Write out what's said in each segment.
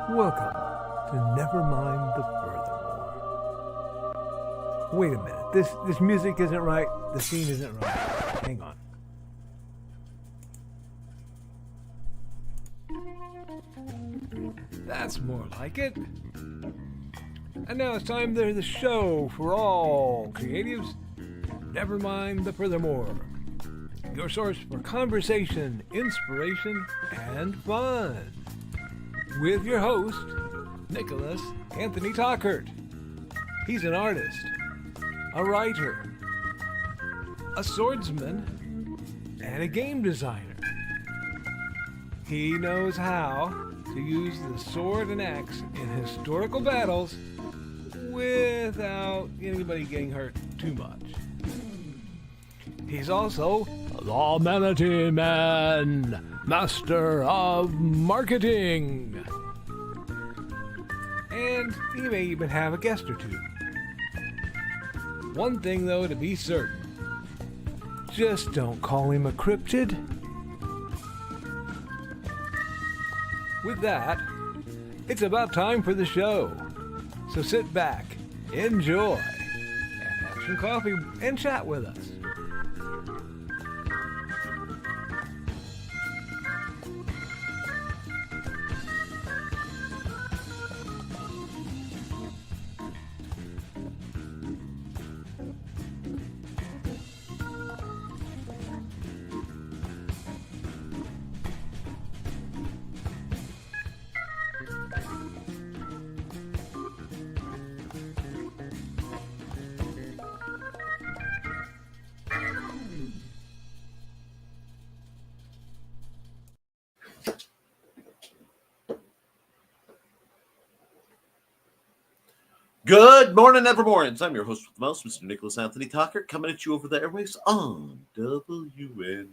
Welcome to Nevermind the Furthermore. Wait a minute, this music isn't right, the scene isn't right. Hang on. That's more like it. And now it's time for the show for all creatives. Nevermind the Furthermore. Your source for conversation, inspiration, and fun. With your host, Nicholas Anthony Tockert. He's an artist, a writer, a swordsman, and a game designer. He knows how to use the sword and axe in historical battles without anybody getting hurt too much. He's also the Manatee Man, master of marketing. And he may even have a guest or two. One thing, though, to be certain. Just don't call him a cryptid. With that, it's about time for the show. So sit back, enjoy, and have some coffee and chat with us. Good morning, Nevermornings. I'm your host with the most, Mr. Nicholas Anthony Tockert, coming at you over the airwaves on WNTF.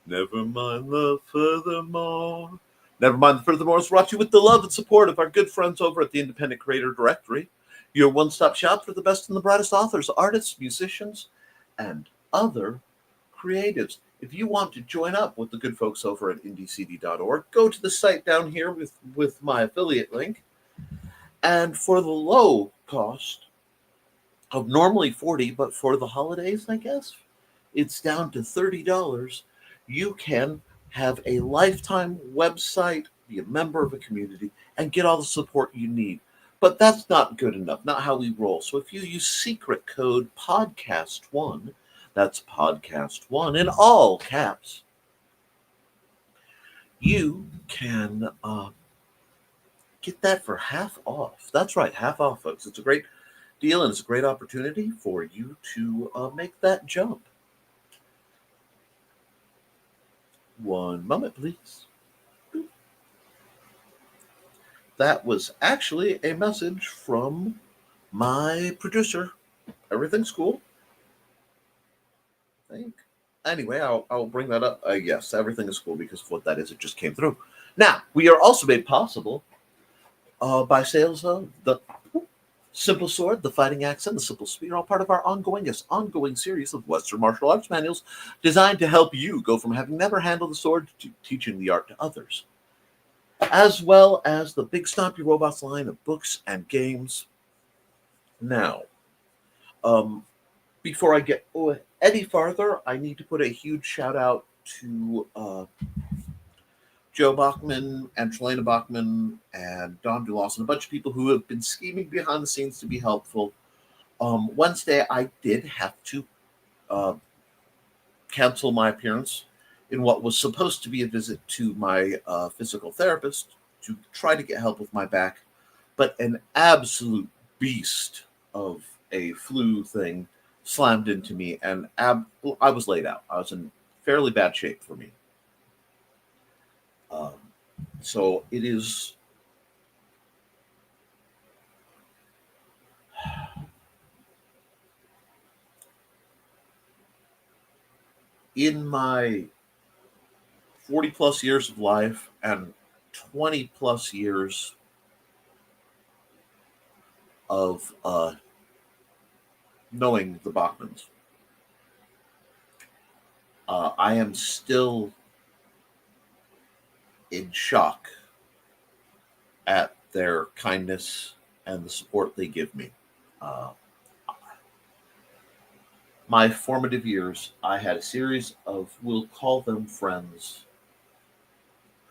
Never mind the furthermore. Nevermind the Furthermore is brought to you with the love and support of our good friends over at the Independent Creator Directory, your one-stop shop for the best and the brightest authors, artists, musicians, and other creatives. If you want to join up with the good folks over at indiecd.org, go to the site down here with my affiliate link. And for the low cost of normally $40, but for the holidays, I guess, it's down to $30. You can have a lifetime website, be a member of a community, and get all the support you need. But that's not good enough, not how we roll. So if you use secret code podcast1, that's podcast1 in all caps, you can get that for half off. That's right, half off, folks. It's a great deal, and it's a great opportunity for you to make that jump. One moment, please. That was actually a message from my producer. Everything's cool, I think. Anyway, I'll bring that up. Yes, everything is cool because of what that is. It just came through. Now, we are also made possible by sales of the Simple Sword, the Fighting Axe, and the Simple Spear, all part of our ongoing series of Western martial arts manuals designed to help you go from having never handled the sword to teaching the art to others, as well as the Big Stomp Your Robots line of books and games. Now, before I get any farther, I need to put a huge shout out to Joe Bachman and Trelena Bachman and Don DeLawson, a bunch of people who have been scheming behind the scenes to be helpful. Wednesday, I did have to cancel my appearance in what was supposed to be a visit to my physical therapist to try to get help with my back, but an absolute beast of a flu thing slammed into me, and I was laid out. I was in fairly bad shape for me. So it is in my 40 plus years of life and 20 plus years of knowing the Bachmans. I am still in shock at their kindness and the support they give me. Uh, my formative years, I had a series of, we'll call them friends,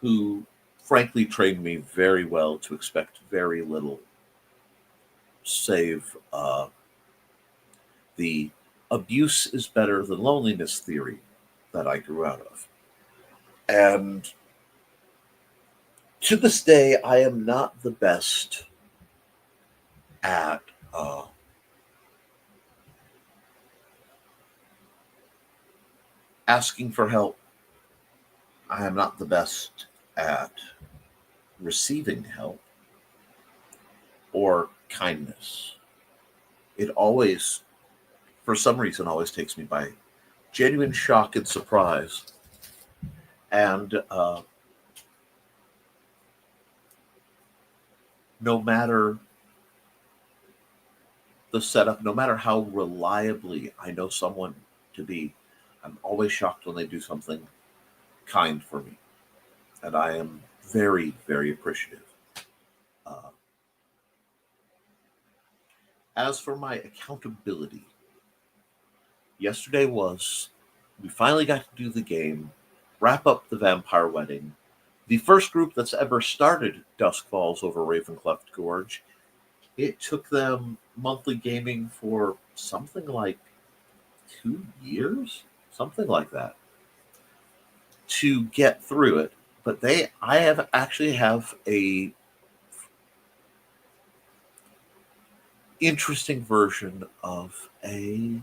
who frankly trained me very well to expect very little, save the abuse is better than loneliness theory that I grew out of. And to this day, I am not the best at asking for help. I am not the best at receiving help or kindness. It always, for some reason, always takes me by genuine shock and surprise. And no matter the setup, no matter how reliably I know someone to be, I'm always shocked when they do something kind for me. And I am very, very appreciative. Uh, as for my accountability, yesterday we finally got to do the game, wrap up the vampire wedding. The first group that's ever started Dusk Falls over Ravencleft Gorge. It took them monthly gaming for something like 2 years, something like that, to get through it. But I have a interesting version of a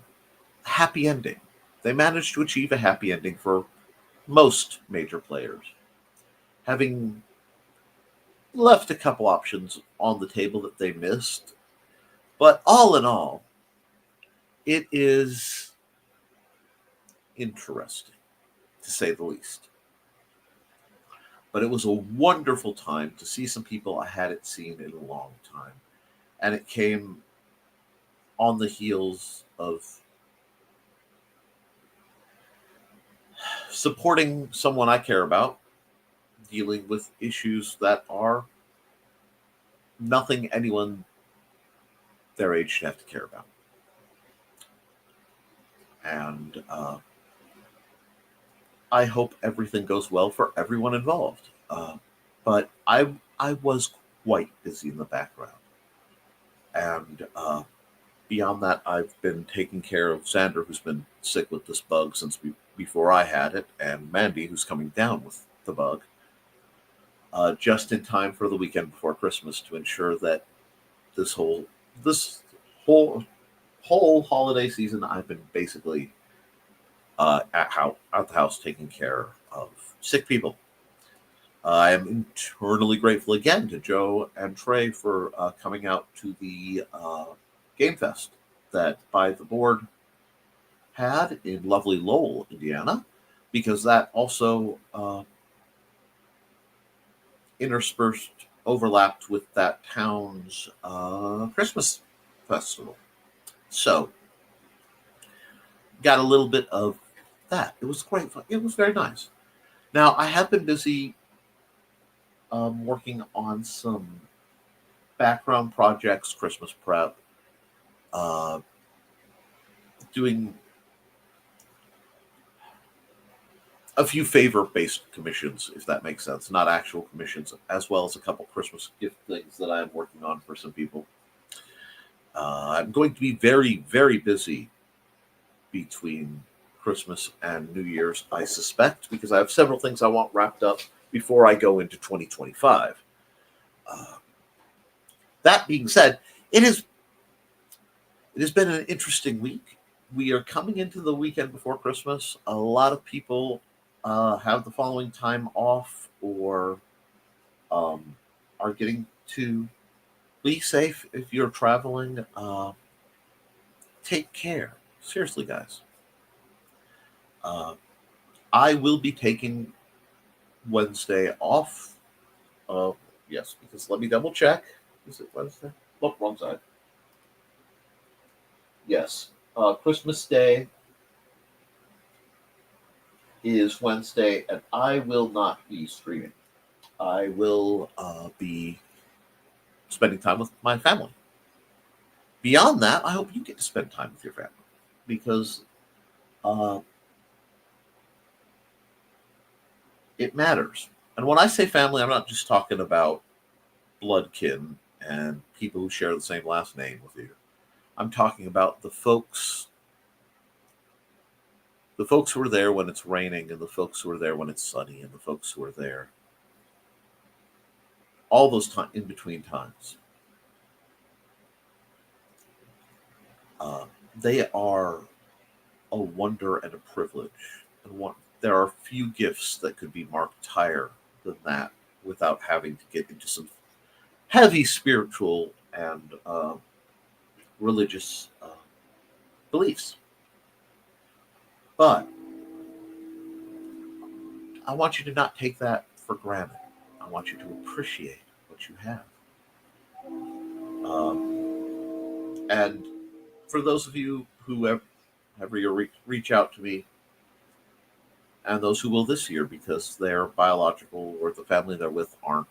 happy ending. They managed to achieve a happy ending for most major players, having left a couple options on the table that they missed. But all in all, it is interesting, to say the least. But it was a wonderful time to see some people I hadn't seen in a long time. And it came on the heels of supporting someone I care about, dealing with issues that are nothing anyone their age should have to care about. And I hope everything goes well for everyone involved. But I was quite busy in the background. And beyond that, I've been taking care of Xander, who's been sick with this bug since before I had it, and Mandy, who's coming down with the bug, just in time for the weekend before Christmas to ensure that this whole holiday season, I've been basically at the house taking care of sick people. I am eternally grateful again to Joe and Trey for coming out to the Game Fest that By the Board had in lovely Lowell, Indiana, because that also overlapped with that town's Christmas festival. So, got a little bit of that. It was great fun. It was very nice. Now, I have been busy working on some background projects, Christmas prep, doing a few favor-based commissions, if that makes sense, not actual commissions, as well as a couple Christmas gift things that I'm working on for some people. I'm going to be very, very busy between Christmas and New Year's, I suspect, because I have several things I want wrapped up before I go into 2025. That being said, it has been an interesting week. We are coming into the weekend before Christmas. A lot of people have the following time off or are getting to be safe if you're traveling. Take care. Seriously, guys. I will be taking Wednesday off. Yes, because let me double check. Is it Wednesday? Look, wrong side. Yes. Christmas Day is Wednesday, and I will not be streaming. I will be spending time with my family. Beyond that, I hope you get to spend time with your family, because it matters. And when I say family, I'm not just talking about blood kin and people who share the same last name with you. I'm talking about the folks who are there when it's raining, and the folks who are there when it's sunny, and the folks who are there all those in between times. They are a wonder and a privilege. And there are few gifts that could be marked higher than that without having to get into some heavy spiritual and religious beliefs. But I want you to not take that for granted. I want you to appreciate what you have. And for those of you who ever reach out to me, and those who will this year because their biological or the family they're with aren't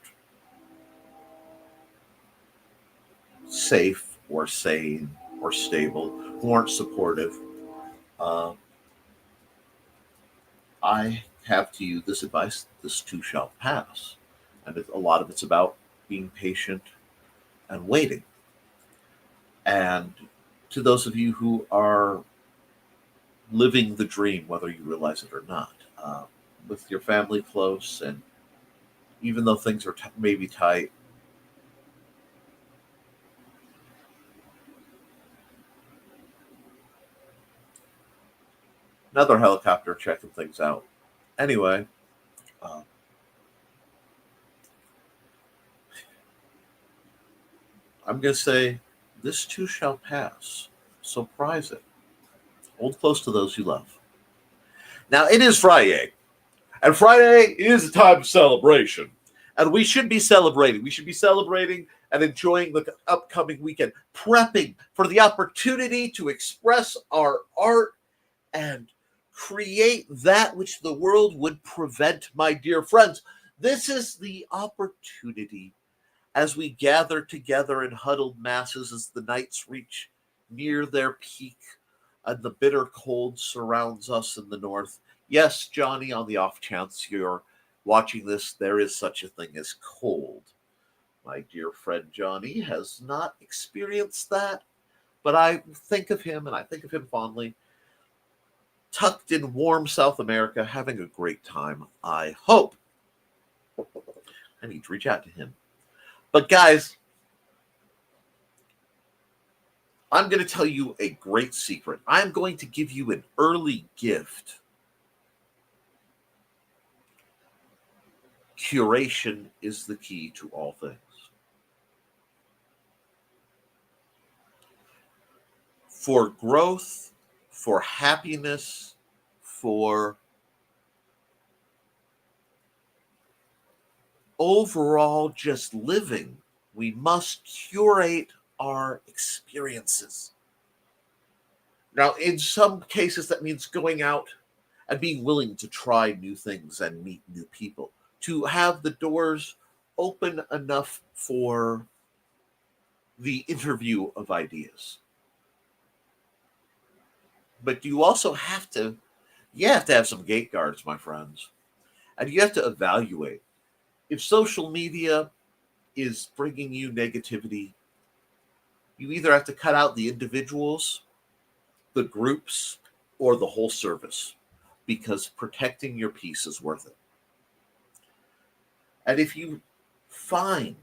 safe or sane or stable, who aren't supportive, I have to you this advice: this too shall pass. And a lot of it's about being patient and waiting. And to those of you who are living the dream, whether you realize it or not, with your family close, and even though things are maybe tight, another helicopter checking things out. Anyway, I'm going to say this too shall pass. So prize it. Hold close to those you love. Now, it is Friday, and Friday is a time of celebration. And we should be celebrating. We should be celebrating and enjoying the upcoming weekend, prepping for the opportunity to express our art and create that which the world would prevent, my dear friends. This is the opportunity as we gather together in huddled masses as the nights reach near their peak and the bitter cold surrounds us in the north. Yes, Johnny, on the off chance you're watching this, there is such a thing as cold. My dear friend Johnny has not experienced that, but I think of him, and I think of him fondly, tucked in warm South America, having a great time, I hope. I need to reach out to him. But guys, I'm going to tell you a great secret. I'm going to give you an early gift. Curation is the key to all things. For growth, for happiness, for overall just living, we must curate our experiences. Now, in some cases, that means going out and being willing to try new things and meet new people, to have the doors open enough for the interview of ideas. But you also have to have some gate guards, my friends, and you have to evaluate. If social media is bringing you negativity, you either have to cut out the individuals, the groups, or the whole service, because protecting your peace is worth it. And if you find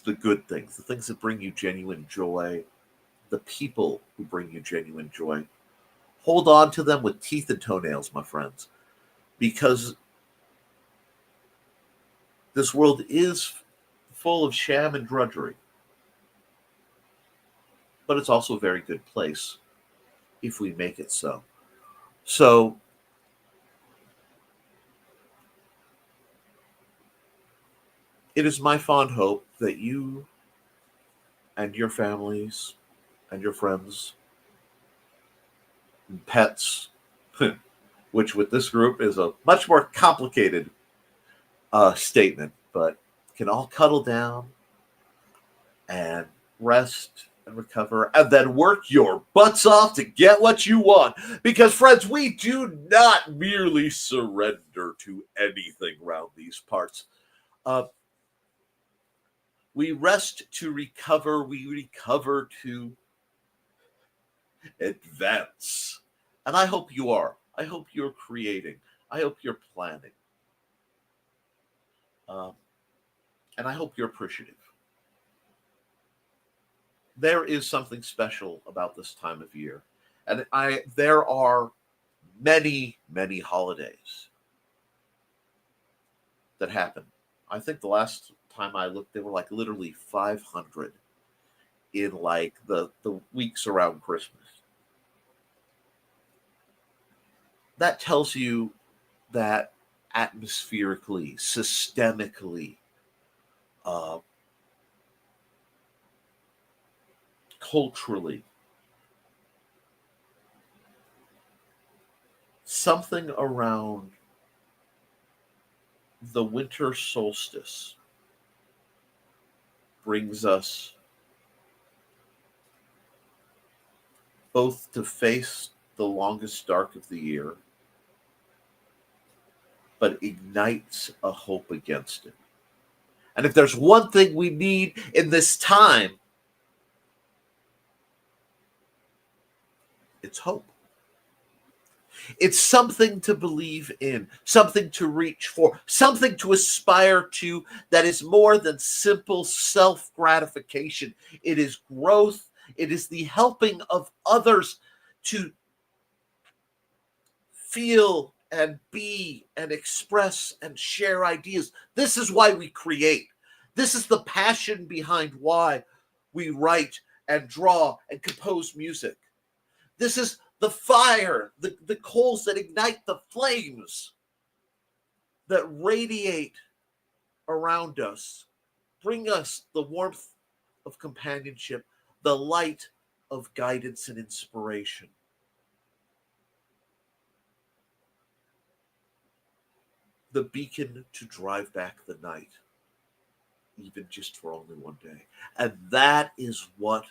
the good things, the things that bring you genuine joy, the people who bring you genuine joy, hold on to them with teeth and toenails, my friends, because this world is full of sham and drudgery. But it's also a very good place if we make it so. So, it is my fond hope that you and your families and your friends and pets, which with this group is a much more complicated statement, but can all cuddle down and rest and recover, and then work your butts off to get what you want. Because, friends, we do not merely surrender to anything around these parts. We rest to recover. We recover to advance. And I hope you are. I hope you're creating. I hope you're planning. And I hope you're appreciative. There is something special about this time of year. And there are many, many holidays that happen. I think the last time I looked, there were like literally 500 in like the weeks around Christmas. That tells you that atmospherically, systemically, culturally, something around the winter solstice brings us both to face the longest dark of the year, but ignites a hope against it. And if there's one thing we need in this time, it's hope. It's something to believe in, something to reach for, something to aspire to that is more than simple self-gratification. It is growth. It is the helping of others to feel and be and express and share ideas. This is why we create. This is the passion behind why we write and draw and compose music. This is the fire, the coals that ignite the flames that radiate around us, bring us the warmth of companionship, the light of guidance and inspiration. The beacon to drive back the night, even just for only one day. And that is what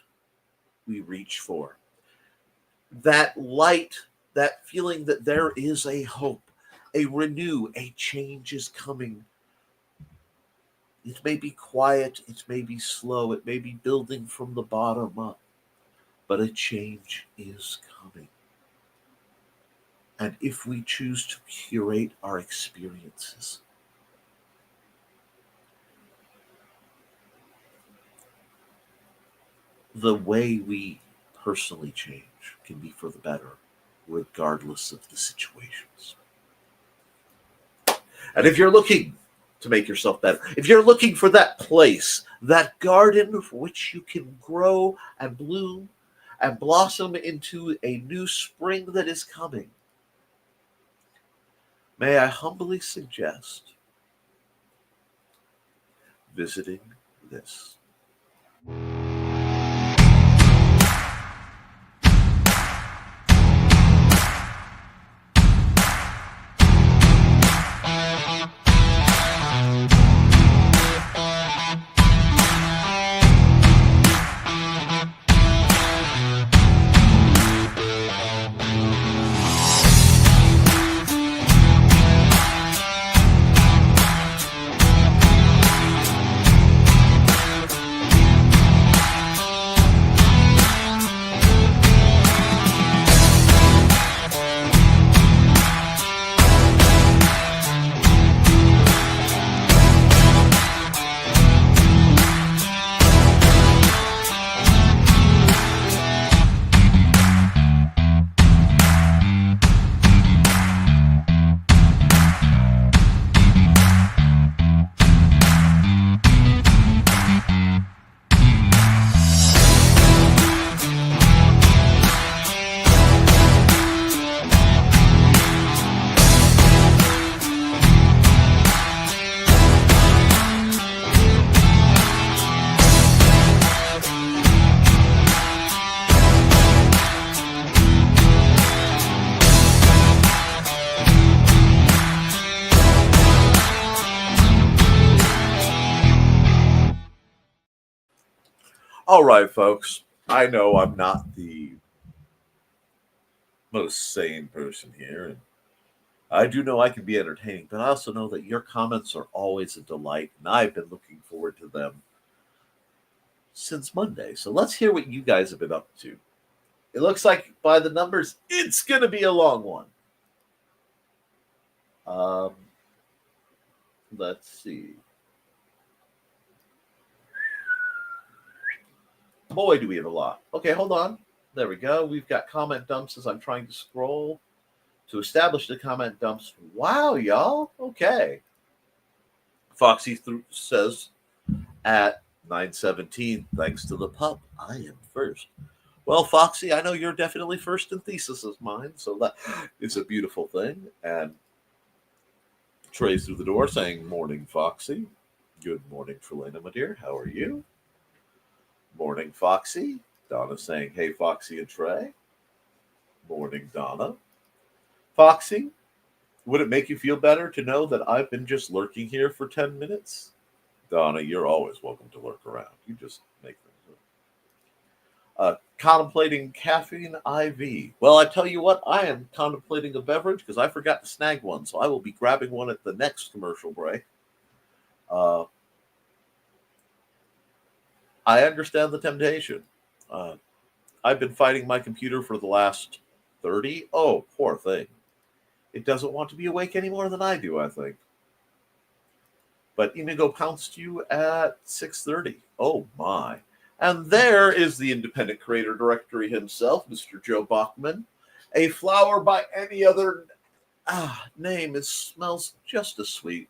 we reach for. That light, that feeling that there is a hope, a renew, a change is coming. It may be quiet, it may be slow, it may be building from the bottom up, but a change is coming. And if we choose to curate our experiences, the way we personally change can be for the better, regardless of the situations. And if you're looking to make yourself better, if you're looking for that place, that garden for which you can grow and bloom and blossom into a new spring that is coming, may I humbly suggest visiting this. All right, folks. I know I'm not the most sane person here, and I do know I can be entertaining, but I also know that your comments are always a delight, and I've been looking forward to them since Monday. So let's hear what you guys have been up to. It looks like by the numbers, it's going to be a long one. Um, let's see. Boy, do we have a lot. Okay, hold on. There we go. We've got comment dumps as I'm trying to scroll to establish the comment dumps. Wow, y'all. Okay. Foxy says at 9:17, thanks to the pup, I am first. Well, Foxy, I know you're definitely first in thesis of mine, so that is a beautiful thing. And Trey's through the door saying, morning, Foxy. Good morning, Trelena, my dear. How are you? Morning, Foxy. Donna saying, hey, Foxy and Trey. Morning, Donna. Foxy, would it make you feel better to know that I've been just lurking here for 10 minutes? Donna, you're always welcome to lurk around. You just make things up. Contemplating caffeine IV. Well, I tell you what, I am contemplating a beverage because I forgot to snag one, so I will be grabbing one at the next commercial break. I understand the temptation. I've been fighting my computer for the last 30. Oh, poor thing. It doesn't want to be awake any more than I do, I think. But Inigo pounced you at 6:30. Oh, my. And there is the independent creator directory himself, Mr. Joe Bachman. A flower by any other name. It smells just as sweet.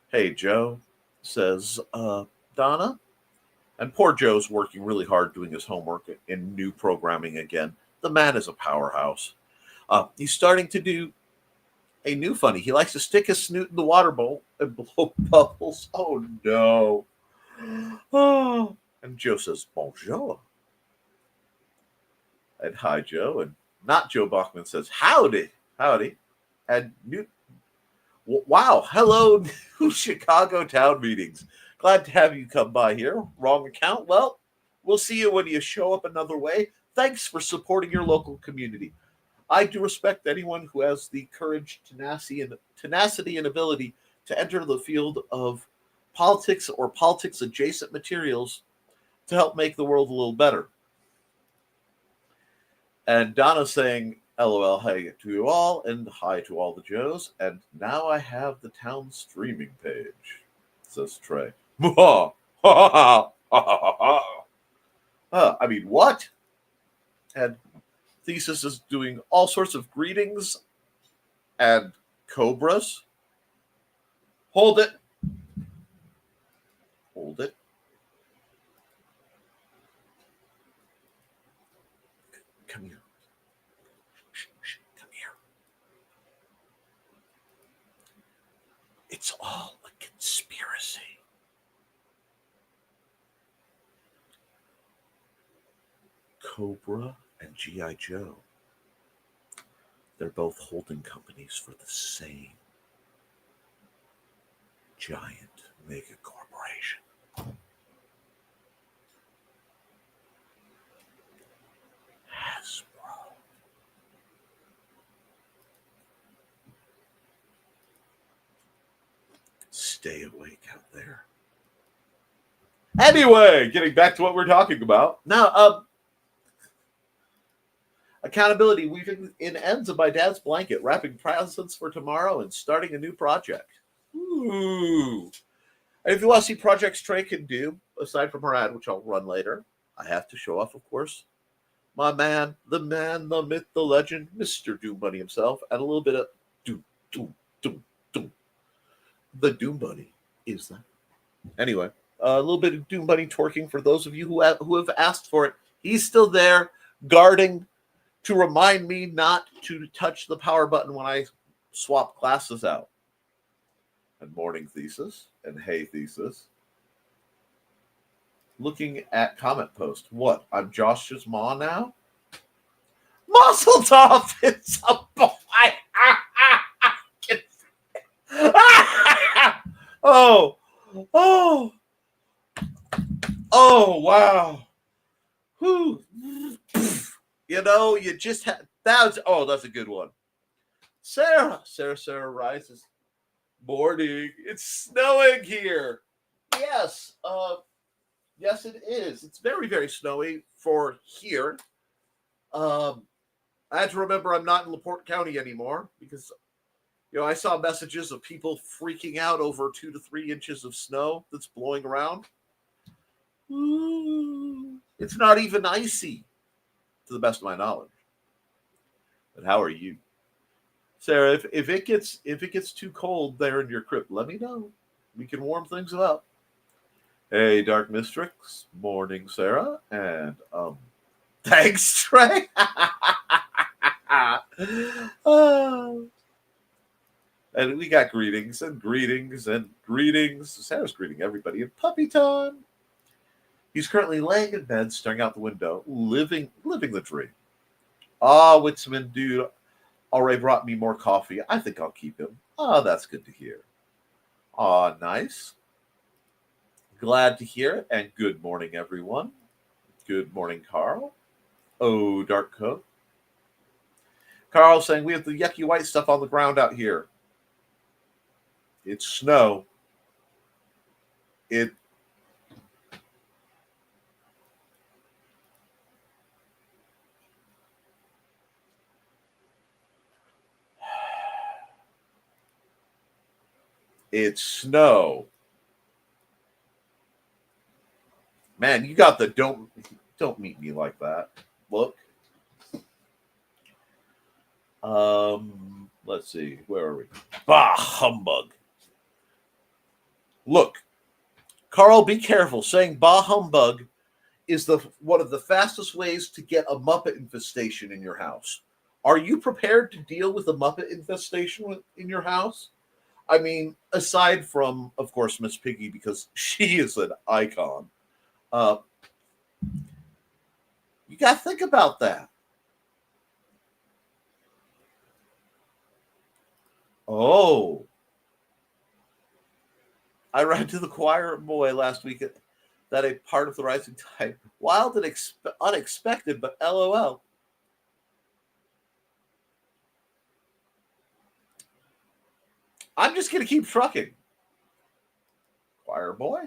Hey, Joe, says Donna. And poor Joe's working really hard doing his homework in new programming again. The man is a powerhouse. He's starting to do a new funny. He likes to stick his snoot in the water bowl and blow bubbles. Oh, no. Oh. And Joe says, bonjour. And hi, Joe. And not Joe Bachman says, howdy. Howdy. And wow. Hello, new Chicago town meetings. Glad to have you come by here. Wrong account? Well, we'll see you when you show up another way. Thanks for supporting your local community. I do respect anyone who has the courage, tenacity, and ability to enter the field of politics or politics-adjacent materials to help make the world a little better. And Donna saying, LOL, hi to you all, and hi to all the Joes. And now I have the town streaming page, says Trey. I mean, what? And Thesis is doing all sorts of greetings and cobras. Hold it. Hold it. Come here. Come here. It's all a conspiracy. Cobra and G.I. Joe. They're both holding companies for the same giant mega corporation. Hasbro. Stay awake out there. Anyway, getting back to what we're talking about. Now, accountability, weaving in ends of my dad's blanket, wrapping presents for tomorrow, and starting a new project. Ooh. And if you want to see projects Trey can do, aside from her ad, which I'll run later, I have to show off, of course, my man, the myth, the legend, Mr. Doom Bunny himself, and a little bit of Doom. The Doom Bunny is that. Anyway, a little bit of Doom Bunny twerking for those of you who have asked for it. He's still there, guarding to remind me not to touch the power button when I swap classes out. And morning Thesis and hey Thesis. Looking at comment post. What? I'm Josh's ma now? Muscle Tov is a boy. oh. Oh, wow. Whew. You know, you just had that's a good one. Sarah rises. Morning. It's snowing here. Yes. Yes, it is. It's very, very snowy for here. Um, I had to remember I'm not in LaPorte County anymore because I saw messages of people freaking out over 2 to 3 inches of snow that's blowing around. Ooh, it's not even icy, to the best of my knowledge. But how are you, Sarah? If it gets too cold there in your crypt, let me know. We can warm things up. Hey, Dark Mistrix. Morning, Sarah. And thanks, Trey. Oh. And we got greetings and greetings and greetings. Sarah's greeting everybody in puppy time. He's currently laying in bed, staring out the window, living the dream. Ah, Witzman, dude, already brought me more coffee. I think I'll keep him. Ah, that's good to hear. Ah, nice. Glad to hear it. And good morning, everyone. Good morning, Carl. Oh, Dark Koepp. Carl saying we have the yucky white stuff on the ground out here. It's snow. It's snow. Man, you got the don't meet me like that. Look. Let's see. Where are we? Bah, humbug. Look, Carl, be careful. Saying bah humbug is one of the fastest ways to get a Muppet infestation in your house. Are you prepared to deal with a Muppet infestation in your house? I mean, aside from, of course, Miss Piggy, because she is an icon. You got to think about that. Oh. I read to the choir boy last week that a part of the rising tide, wild and unexpected, but LOL. I'm just going to keep trucking. Choir boy.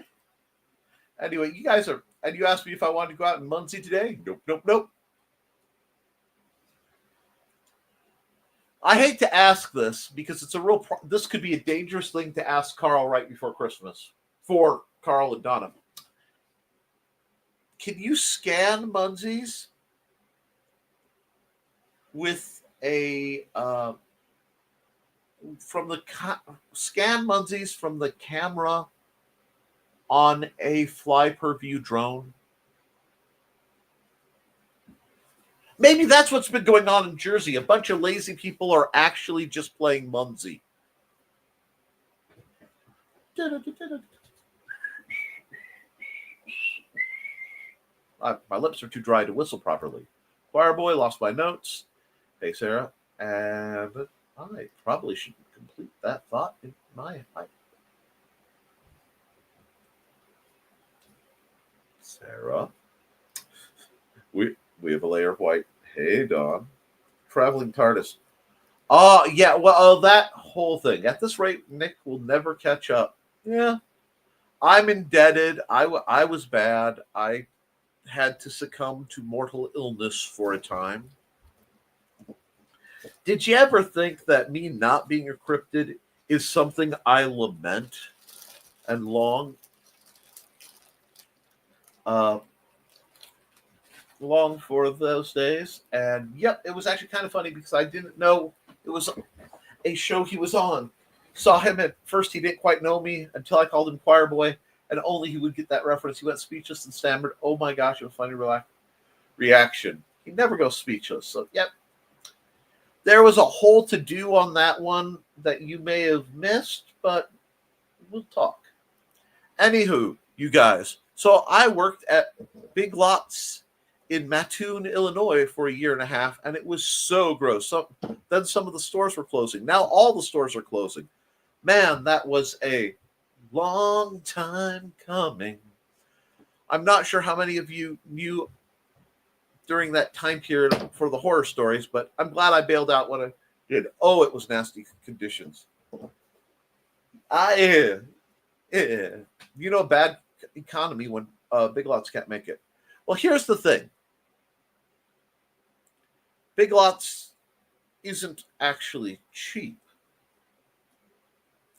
Anyway, you guys are, and you asked me if I wanted to go out in Muncie today. Nope. I hate to ask this because it's this could be a dangerous thing to ask Carl right before Christmas. For Carl and Donna. Can you scan Muncie's with a scan Muncie's from the camera on a fly per view drone? Maybe that's what's been going on in Jersey. A bunch of lazy people are actually just playing Muncie. My lips are too dry to whistle properly. Choir boy, lost my notes. Hey, Sarah. And I probably should complete that thought in my life. Sarah. We have a layer of white. Hey, Dawn. Traveling TARDIS. Oh, yeah. Well, that whole thing. At this rate, Nick will never catch up. Yeah. I'm indebted. I was bad. I had to succumb to mortal illness for a time. Did you ever think that me not being a cryptid is something I lament and long for those days? And yep, it was actually kind of funny because I didn't know it was a show he was on. Saw him at first, he didn't quite know me until I called him choir boy, and only he would get that reference. He went speechless and stammered, "Oh my gosh," a funny reaction. He never goes speechless. So yep. There was a whole to-do on that one that you may have missed, but we'll talk. Anywho, you guys. So I worked at Big Lots in Mattoon, Illinois for a year and a half, and it was so gross. Then some of the stores were closing. Now all the stores are closing. Man, that was a long time coming. I'm not sure how many of you knew during that time period for the horror stories, but I'm glad I bailed out when I did. Oh, it was nasty conditions. Yeah. Bad economy when Big Lots can't make it. Well, here's the thing. Big Lots isn't actually cheap.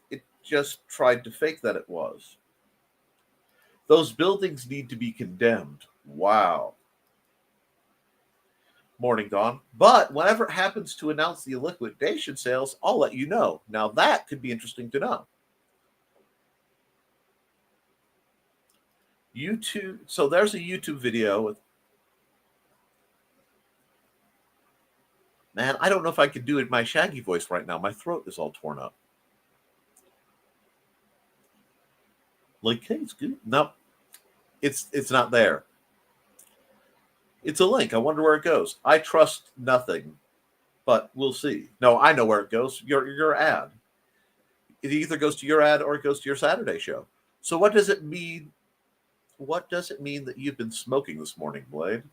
It just tried to fake that it was. Those buildings need to be condemned. Wow. Morning Dawn. But whenever it happens to announce the liquidation sales, I'll let you know. Now that could be interesting to know. YouTube. So there's a YouTube video with. Man, I don't know if I could do it in my Shaggy voice right now. My throat is all torn up. Like, hey, it's good. No, it's not there. It's a link. I wonder where it goes. I trust nothing, but we'll see. No, I know where it goes. Your ad. It either goes to your ad or it goes to your Saturday show. So what does it mean? What does it mean that you've been smoking this morning, Blade?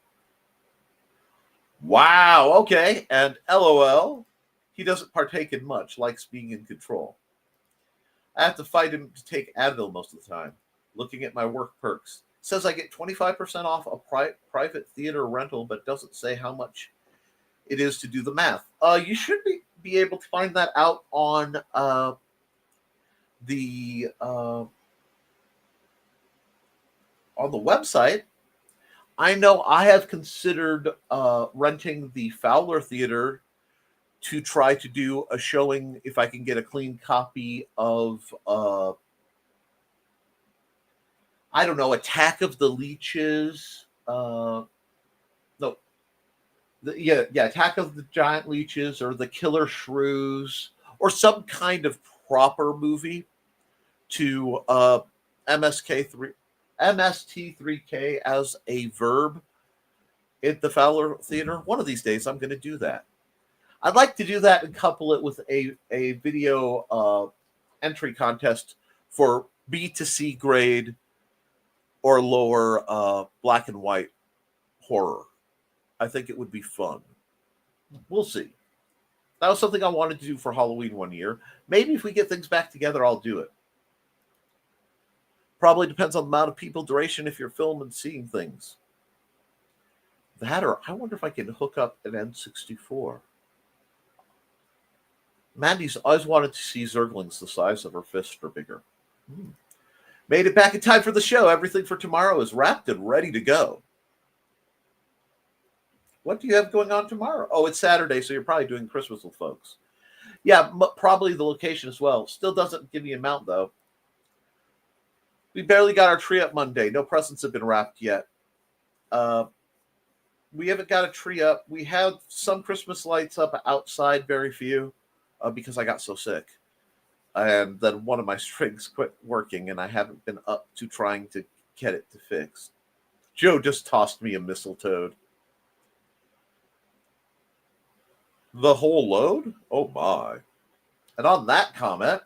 Wow, okay. And LOL, he doesn't partake in much, likes being in control. I have to fight him to take Advil most of the time. Looking at my work perks. Says I get 25% off a private theater rental, but doesn't say how much it is to do the math. You should be able to find that out on the website. I know I have considered renting the Fowler Theater to try to do a showing if I can get a clean copy of I don't know, Attack of the Leeches. Attack of the Giant Leeches or the Killer Shrews or some kind of proper movie to MST3K as a verb at the Fowler Theater. One of these days, I'm going to do that. I'd like to do that and couple it with a video entry contest for B to C grade or lower black and white horror. I think it would be fun. We'll see. That was something I wanted to do for Halloween one year. Maybe if we get things back together, I'll do it. Probably depends on the amount of people, duration, if you're filming, seeing things. That or I wonder if I can hook up an N64. Mandy's always wanted to see Zerglings the size of her fist or bigger. Made it back in time for the show. Everything for tomorrow is wrapped and ready to go. What do you have going on tomorrow? Oh, it's Saturday, so you're probably doing Christmas with folks. Yeah, probably the location as well. Still doesn't give me an amount, though. We barely got our tree up Monday. No presents have been wrapped yet. We haven't got a tree up. We have some Christmas lights up outside, very few, because I got so sick. And then one of my strings quit working, and I haven't been up to trying to get it to fix. Joe just tossed me a mistletoe. The whole load? Oh, my. And on that comment,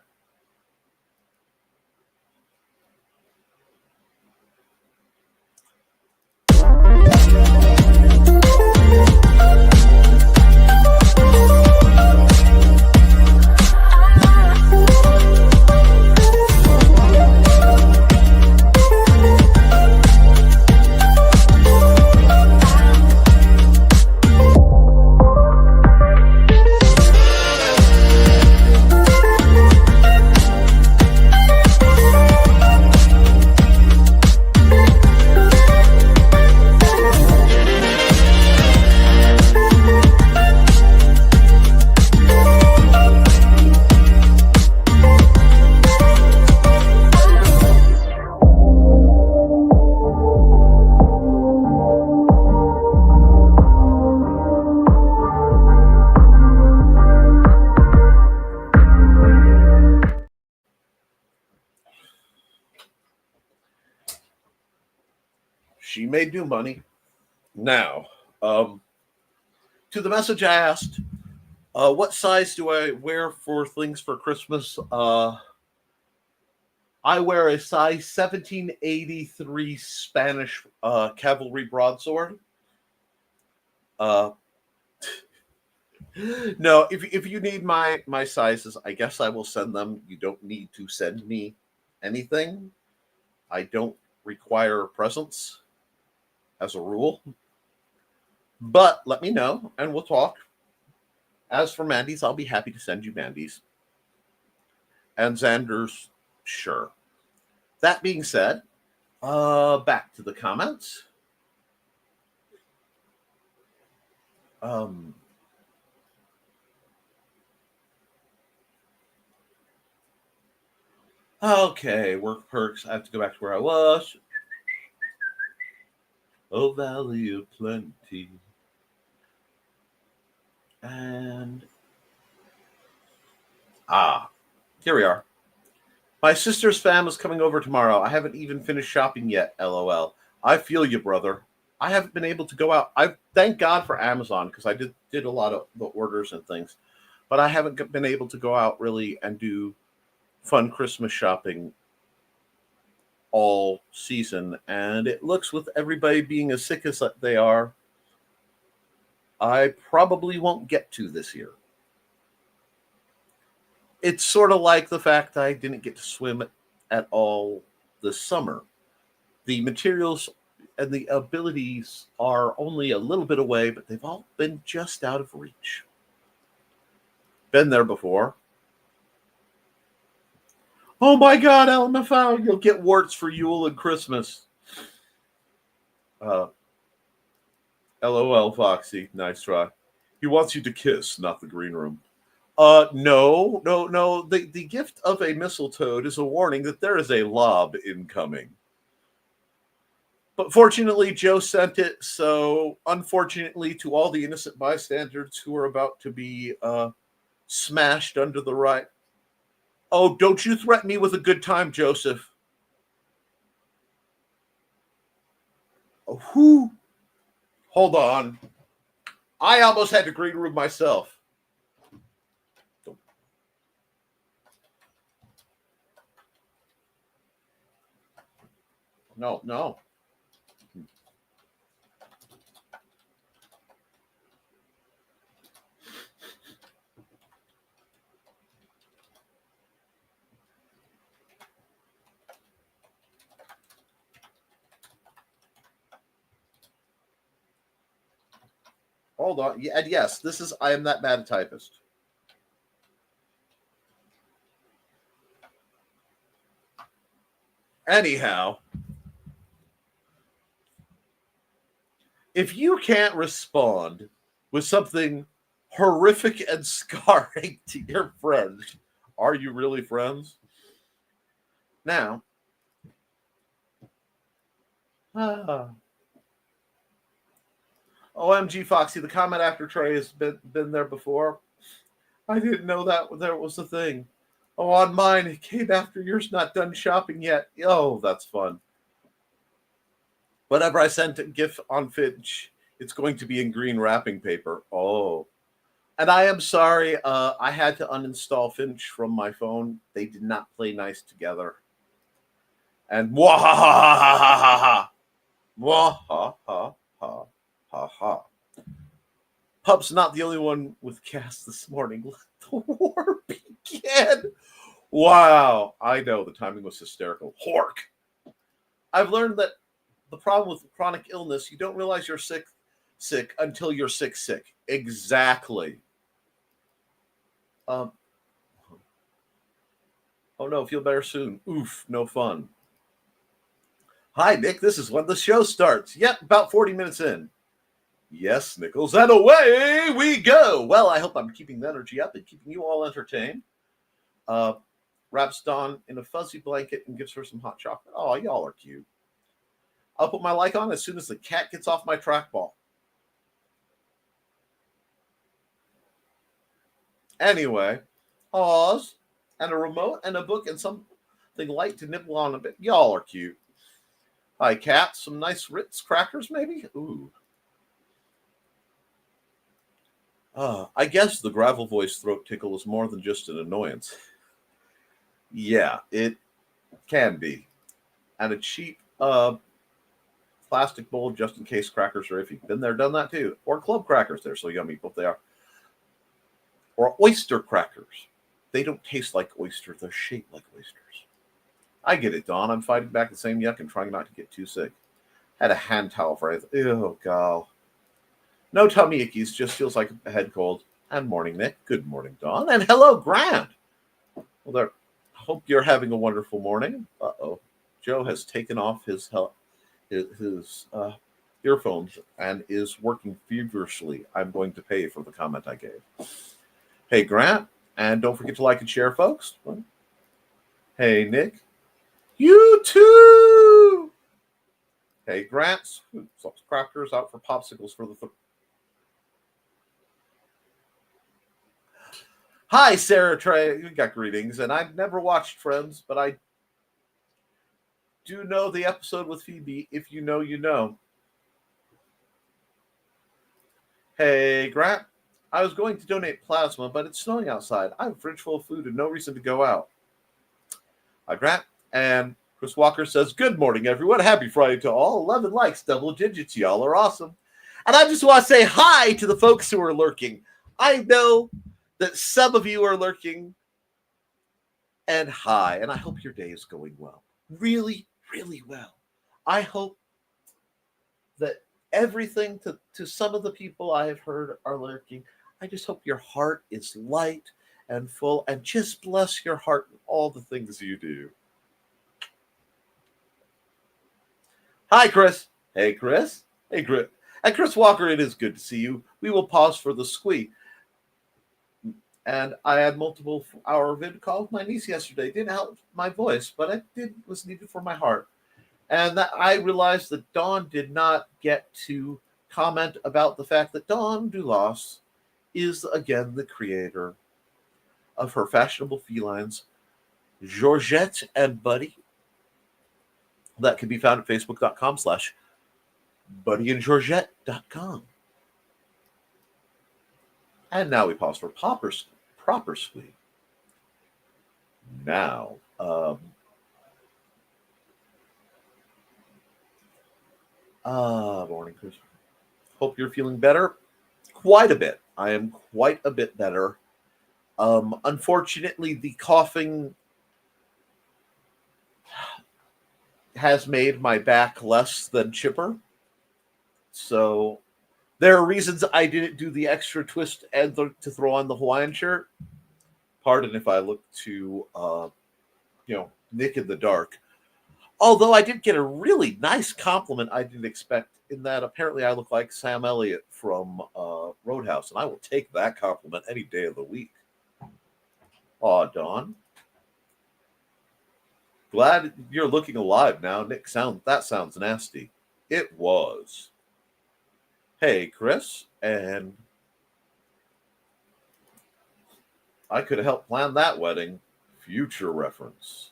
she made new money. Now, to the message I asked, what size do I wear for things for Christmas? I wear a size 1783 Spanish cavalry broadsword. Uh, no, if you need my sizes, I guess I will send them. You don't need to send me anything. I don't require presents as a rule. But let me know and we'll talk. As for Mandy's, I'll be happy to send you Mandy's. And Xander's, sure. That being said, back to the comments. Okay, work perks. I have to go back to where I was. Oh, Valley of Plenty. And here we are. My sister's fam is coming over tomorrow. I haven't even finished shopping yet, LOL. I feel you, brother. I haven't been able to go out. I thank God for Amazon because I did a lot of the orders and things, but I haven't been able to go out really and do fun Christmas shopping all season. And it looks, with everybody being as sick as they are, I probably won't get to this year. It's sort of like the fact that I didn't get to swim at all this summer. The materials and the abilities are only a little bit away, but they've all been just out of reach. Been there before. Oh my God, LMFAO, you'll get warts for Yule and Christmas. LOL, Foxy. Nice try. He wants you to kiss, not the green room. No. The gift of a mistletoe is a warning that there is a lob incoming. But fortunately, Joe sent it, so unfortunately to all the innocent bystanders who are about to be smashed under the right. Oh, don't you threaten me with a good time, Joseph. Oh, who? Hold on. I almost had to green room myself. No. Hold on. Yeah, and yes, I am that bad a typist. Anyhow, if you can't respond with something horrific and scarring to your friends, are you really friends? Now, OMG Foxy, the comment after Trey has been there before. I didn't know that there was a thing. Oh, on mine, it came after yours not done shopping yet. Oh, that's fun. Whenever I sent a GIF on Finch, it's going to be in green wrapping paper. Oh. And I am sorry, I had to uninstall Finch from my phone. They did not play nice together. And mwahahahaha. Mwahahaha. Pup's not the only one with cast this morning. Let the war begin. Wow. I know, the timing was hysterical. Hork. I've learned that the problem with chronic illness, you don't realize you're sick until you're sick. Exactly. Oh no, feel better soon. Oof, no fun. Hi, Nick. This is when the show starts. Yep, about 40 minutes in. Yes, Nichols, and away we go. Well, I hope I'm keeping the energy up and keeping you all entertained. Wraps Dawn in a fuzzy blanket and gives her some hot chocolate. Oh, y'all are cute. I'll put my like on as soon as the cat gets off my trackball. Anyway, pause, and a remote and a book and something light to nibble on a bit. Y'all are cute. Hi, cat. Some nice Ritz crackers, maybe? Ooh. I guess the gravel voice throat tickle is more than just an annoyance. Yeah, it Can be. And a cheap plastic bowl just in case crackers are iffy. Been there, done that too. Or club crackers. They're so yummy, both they are. Or oyster crackers. They don't taste like oysters. They're shaped like oysters. I get it, Don. I'm fighting back the same yuck and trying not to get too sick. Had a hand towel for it. Ew, gal. No tummy ickies. Just feels like a head cold. And morning, Nick. Good morning, Don. And hello, Grant. Well, there. Hope you're having a wonderful morning. Uh-oh. Joe has taken off his earphones and is working feverishly. I'm going to pay for the comment I gave. Hey, Grant. And don't forget to like and share, folks. Hey, Nick. You too. Hey, Grant. Crackers out for popsicles for the... Hi, Sarah Trey. You got greetings. And I've never watched Friends, but I do know the episode with Phoebe. If you know, you know. Hey, Grant. I was going to donate plasma, but it's snowing outside. I have a fridge full of food and no reason to go out. Hi, Grant. And Chris Walker says, good morning, everyone. Happy Friday to all. 11 likes, double digits. Y'all are awesome. And I just want to say hi to the folks who are lurking. I know that some of you are lurking. And hi. And I hope your day is going well. Really, really well. I hope that everything to some of the people I have heard are lurking. I just hope your heart is light and full, and just bless your heart in all the things you do. Hi, Chris. Hey, Chris. Hey, Chris. And Chris Walker, it is good to see you. We will pause for the squee. And I had multiple hour vid call with my niece yesterday. Didn't help my voice, but it was needed for my heart. And that I realized that Dawn did not get to comment about the fact that Dawn Dulas is, again, the creator of her fashionable felines, Georgette and Buddy. That can be found at facebook.com/buddyandgeorgette.com. And now we pause for proper squeak. Now, morning, Chris. Hope you're feeling better. Quite a bit. I am quite a bit better. Unfortunately, the coughing has made my back less than chipper. So there are reasons I didn't do the extra twist and to throw on the Hawaiian shirt. Pardon if I look too, Nick in the dark. Although I did get a really nice compliment I didn't expect, in that apparently I look like Sam Elliott from Roadhouse, and I will take that compliment any day of the week. Aw, Dawn. Glad you're looking alive now. Nick, that sounds nasty. It was. Hey, Chris, and I could have helped plan that wedding. Future reference.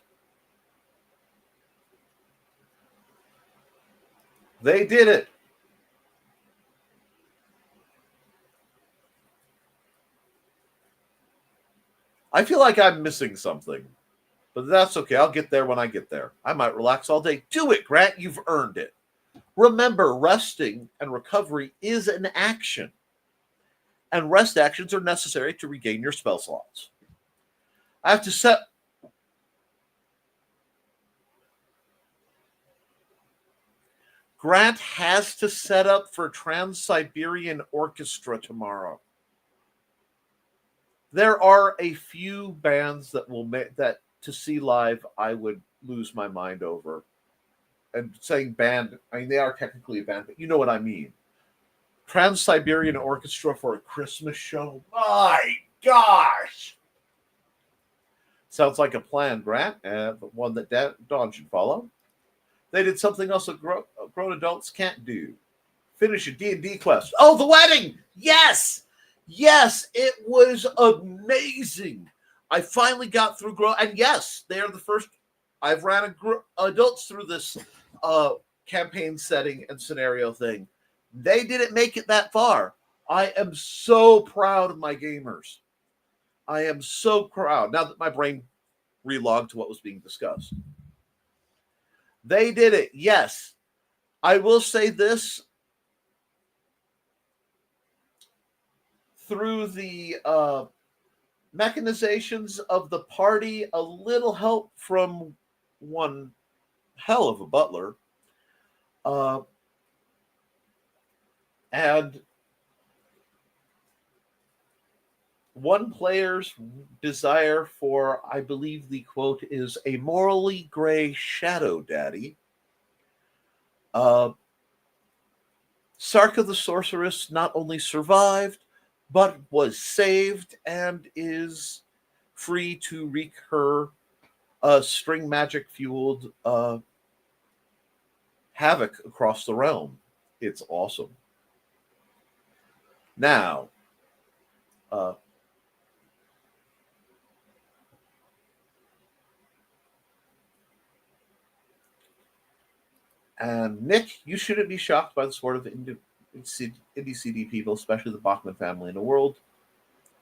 They did it. I feel like I'm missing something, but that's okay. I'll get there when I get there. I might relax all day. Do it, Grant. You've earned it. Remember, resting and recovery is an action, and rest actions are necessary to regain your spell slots. I have to set... Grant has to set up for Trans-Siberian Orchestra tomorrow. There are a few bands that will make that to see live I would lose my mind over. And saying band, I mean, they are technically a band, but you know what I mean. Trans-Siberian Orchestra for a Christmas show. My gosh! Sounds like a plan, Grant, but one that Dawn should follow. They did something else that grown adults can't do. Finish a D&D quest. Oh, the wedding! Yes! Yes, it was amazing. I finally got through and yes, they are the first. I've ran adults through this campaign setting and scenario thing. They didn't make it that far. I am so proud of my gamers. I am so proud now that my brain relogged to what was being discussed. They did it. Yes. I will say this. Through the mechanizations of the party, a little help from one hell of a butler, uh, and one player's desire for, I believe the quote is, a morally gray shadow daddy. Sarka the sorceress not only survived, but was saved and is free to wreak her string magic fueled havoc across the realm. It's awesome. Now, and Nick, you shouldn't be shocked by the sort of indie CD people, especially the Bachman family, in a world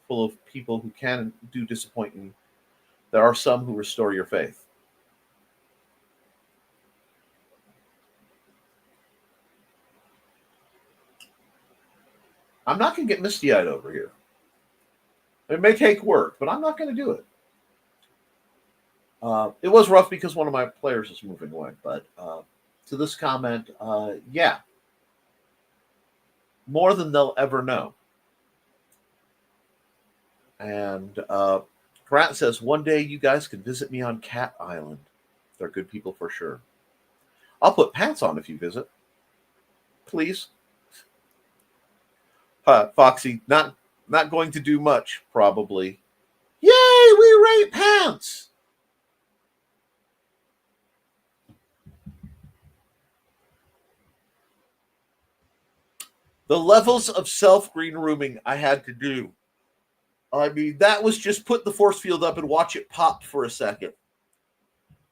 full of people who can do disappoint you. There are some who restore your faith. I'm not going to get misty-eyed over here. It may take work, but I'm not going to do it. It was rough because one of my players is moving away, but to this comment, yeah, more than they'll ever know. And Grant says, one day you guys can visit me on Cat Island. They're good people for sure. I'll put pants on if you visit. Please. Foxy, not going to do much, probably. Yay, we rate pants! The levels of self-green rooming I had to do. I mean, that was just put the force field up and watch it pop for a second.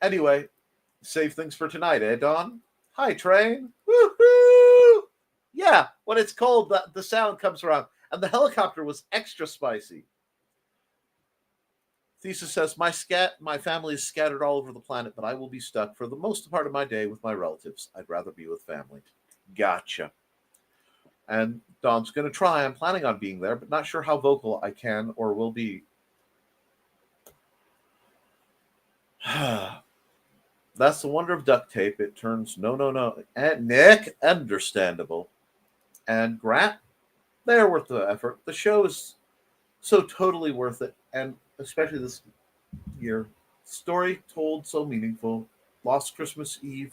Anyway, save things for tonight, eh, Don? Hi, train. Woohoo! Yeah, when it's cold, the sound comes around. And the helicopter was extra spicy. Thesis says, my family is scattered all over the planet, but I will be stuck for the most part of my day with my relatives. I'd rather be with family. Gotcha. And Don's going to try. I'm planning on being there, but not sure how vocal I can or will be. That's the wonder of duct tape. It turns no. And Nick, understandable. And Grant, they're worth the effort. The show is so totally worth it. And especially this year. Story told so meaningful. Lost Christmas Eve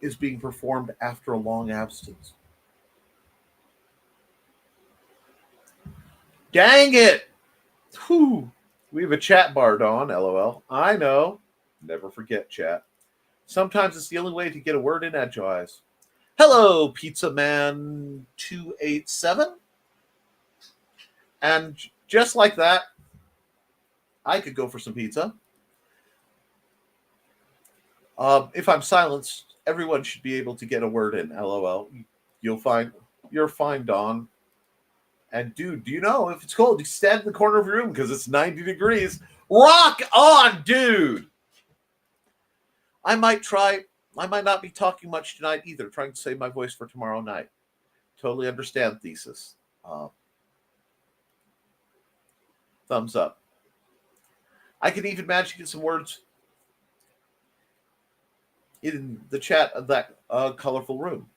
is being performed after a long absence. Dang it! Whew. We have a chat bar, Dawn, LOL. I know. Never forget chat. Sometimes it's the only way to get a word in edgewise. Hello, Pizza Man 287. And just like that, I could go for some pizza. If I'm silenced, everyone should be able to get a word in, LOL. You're fine, Dawn. And dude, do you know if it's cold, you stand in the corner of your room because it's 90 degrees. Rock on, dude! I might not be talking much tonight either, trying to save my voice for tomorrow night. Totally understand, Thesis. Thumbs up. I can even manage to get some words in the chat of that colorful room.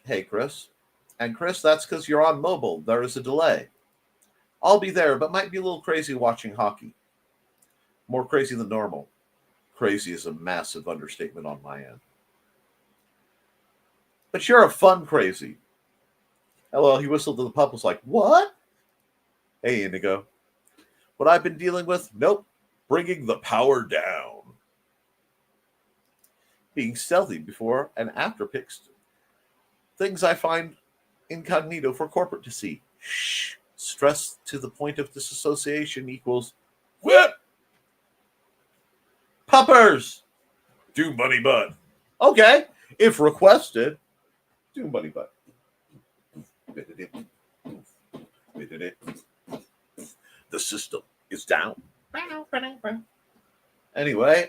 Hey, Chris. And Chris, that's because you're on mobile. There is a delay. I'll be there, but might be a little crazy watching hockey. More crazy than normal. Crazy is a massive understatement on my end. But you're a fun crazy. LOL, he whistled to the pup, was like, what? Hey, Indigo. What I've been dealing with? Nope. Bringing the power down. Being stealthy before and after picks. Things I find incognito for corporate to see. Shh. Stress to the point of disassociation equals whip. Puppers. Do money butt. Okay. If requested, do money butt. The system is down. Anyway,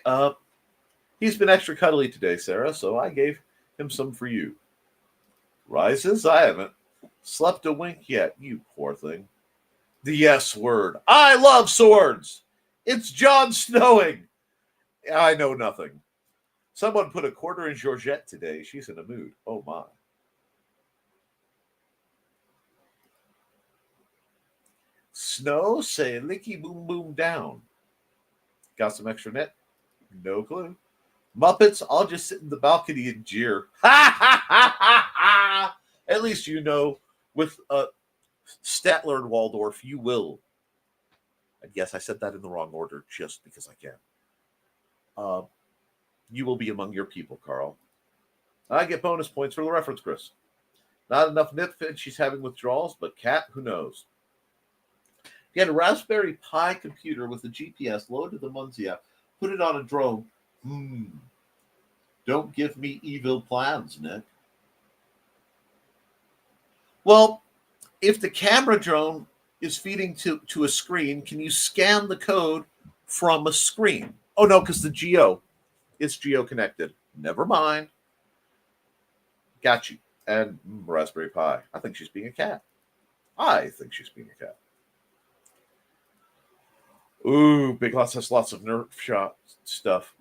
He's been extra cuddly today, Sarah, so I gave him some for you. Rises? I haven't slept a wink yet, you poor thing. The S word. I love swords. It's Jon Snowing. I know nothing. Someone put a quarter in Georgette today. She's in a mood. Oh, my. Snow, say licky boom boom down. Got some extra net? No clue. Muppets, I'll just sit in the balcony and jeer. Ha ha ha ha ha! At least you know with Statler and Waldorf, you will. And yes, I said that in the wrong order just because I can. You will be among your people, Carl. I get bonus points for the reference, Chris. Not enough nitfit, she's having withdrawals, but Cat, who knows? If you had a Raspberry Pi computer with a GPS loaded the Munzia, put it on a drone. Don't give me evil plans, Nick. Well, if the camera drone is feeding to a screen, can you scan the code from a screen? Oh, no, because it's geo-connected. Never mind. Got you. And Raspberry Pi. I think she's being a cat. Ooh, Big Lots has lots of Nerf shop stuff.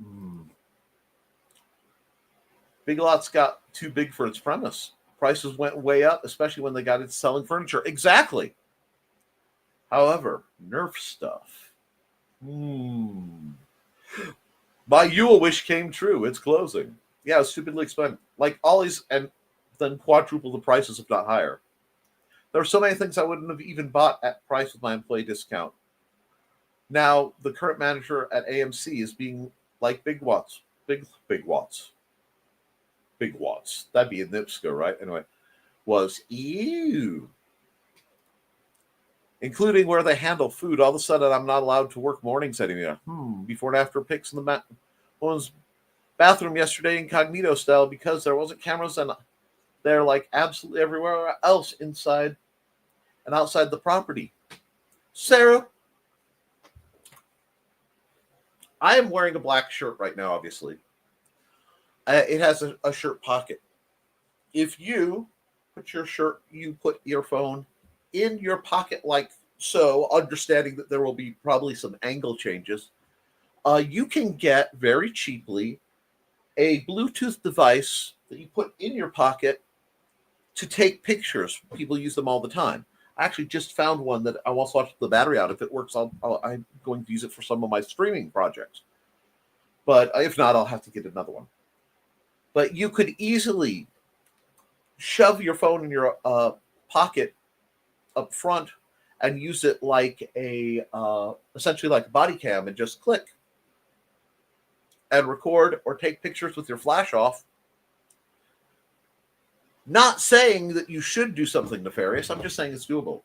Big Lots got too big for its premise. Prices went way up, especially when they got into selling furniture. Exactly. However, Nerf stuff. My Yule wish came true. It's closing. Yeah, it's stupidly expensive. Like Ollie's, and then quadruple the prices, if not higher. There are so many things I wouldn't have even bought at price with my employee discount. Now, the current manager at AMC is being like Big Watts. Big Watts. That'd be a Nipsco, right? Anyway, was ew. Including where they handle food. All of a sudden, I'm not allowed to work mornings anymore. Before and after pics in the woman's bathroom yesterday, incognito style, because there wasn't cameras and they're like absolutely everywhere else inside and outside the property. Sarah, I am wearing a black shirt right now, obviously. It has a shirt pocket. If you put your phone in your pocket like so, understanding that there will be probably some angle changes, you can get very cheaply a Bluetooth device that you put in your pocket to take pictures. People use them all the time. I actually just found one that I want to swap the battery out. If it works, I'm going to use it for some of my streaming projects. But if not, I'll have to get another one. But you could easily shove your phone in your pocket up front and use it like essentially like a body cam, and just click and record or take pictures with your flash off. Not saying that you should do something nefarious. I'm just saying it's doable.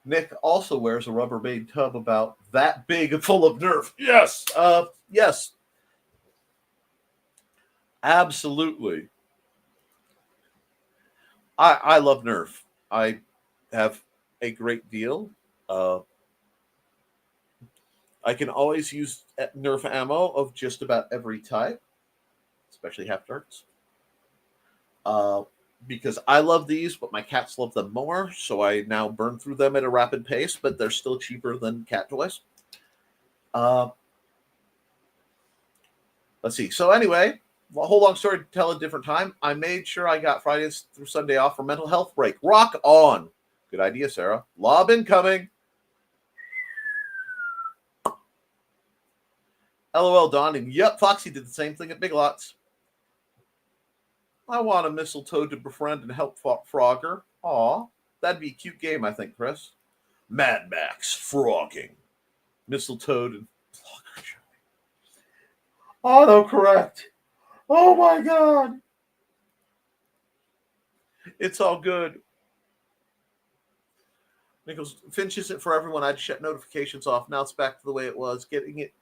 Nick also wears a Rubbermaid tub about that big and full of Nerf. Yes. Yes. Absolutely. I love Nerf. I have a great deal. I can always use Nerf ammo of just about every type, especially half darts. Because I love these, but my cats love them more, so I now burn through them at a rapid pace, but they're still cheaper than cat toys. Let's see. So anyway, a whole long story to tell a different time. I made sure I got Fridays through Sunday off for mental health break. Rock on. Good idea, Sarah. Lob incoming. LOL, Don. And yep, Foxy did the same thing at Big Lots. I want a mistletoe to befriend and help Frogger. Aw, that'd be a cute game, I think, Chris. Mad Max frogging. Mistletoe and Frogger. Autocorrect. Oh my God. It's all good. Nichols, Finch isn't for everyone. I'd shut notifications off. Now it's back to the way it was. Getting it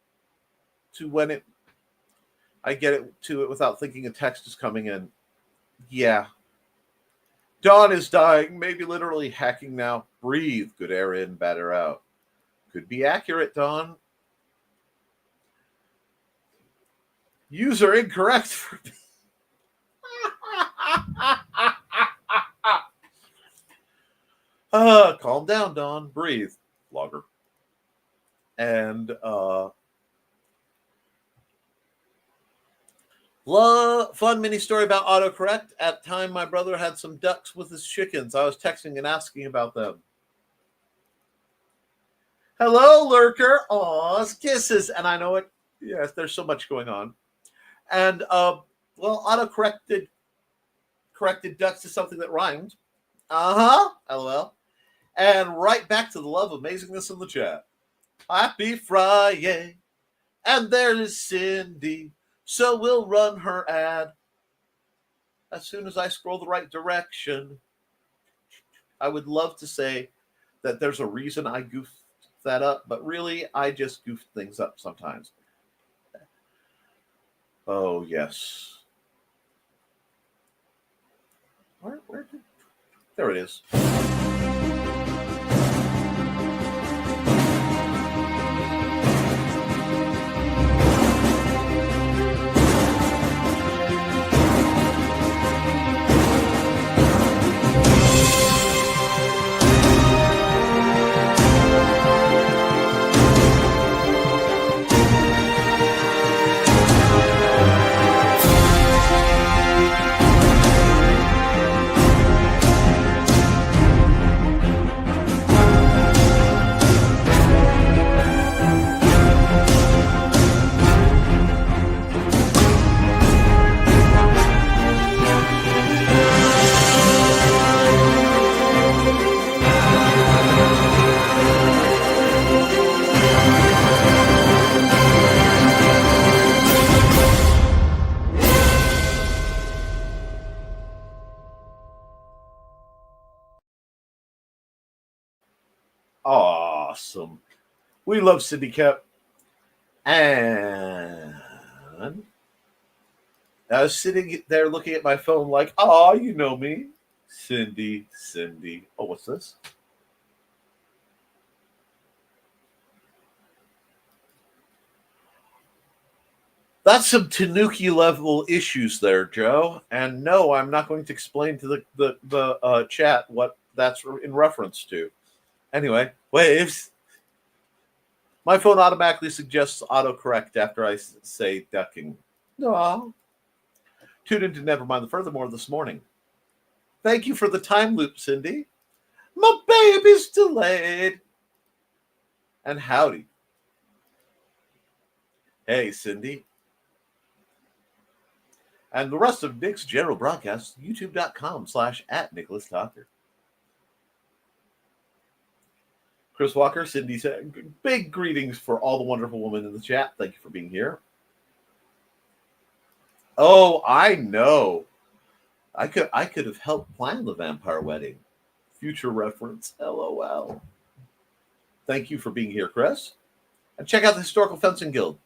to when I get it to it without thinking a text is coming in. Yeah. Dawn is dying. Maybe literally hacking now. Breathe. Good air in, bad air out. Could be accurate, Dawn. User incorrect for me. Calm down, Don. Breathe. Logger. And fun mini story about autocorrect. At time, my brother had some ducks with his chickens. I was texting and asking about them. Hello, lurker. Aw, kisses. And I know it. Yes, there's so much going on. And autocorrected corrected ducks to something that rhymed. LOL. And right back to the love amazingness in the chat. Happy Friday. And there is Cindy. So we'll run her ad as soon as I scroll the right direction. I would love to say that there's a reason I goofed that up, but really I just goofed things up sometimes. Oh, yes. Where did... There it is. Awesome. We love Cindy Koepp. And I was sitting there looking at my phone like, oh, you know me. Cindy. Oh, what's this? That's some Tanuki level issues there, Joe. And no, I'm not going to explain to the chat what that's in reference to. Anyway, waves. My phone automatically suggests autocorrect after I say ducking. No. Tuned into Nevermind the Furthermore this morning. Thank you for the time loop, Cindy. My baby's delayed. And howdy. Hey, Cindy. And the rest of Nick's general broadcast, youtube.com/@NicholasTockert. Chris Walker, Cindy said, big greetings for all the wonderful women in the chat. Thank you for being here. Oh, I know. I could have helped plan the vampire wedding. Future reference, LOL. Thank you for being here, Chris. And check out the Historical Fencing Guild.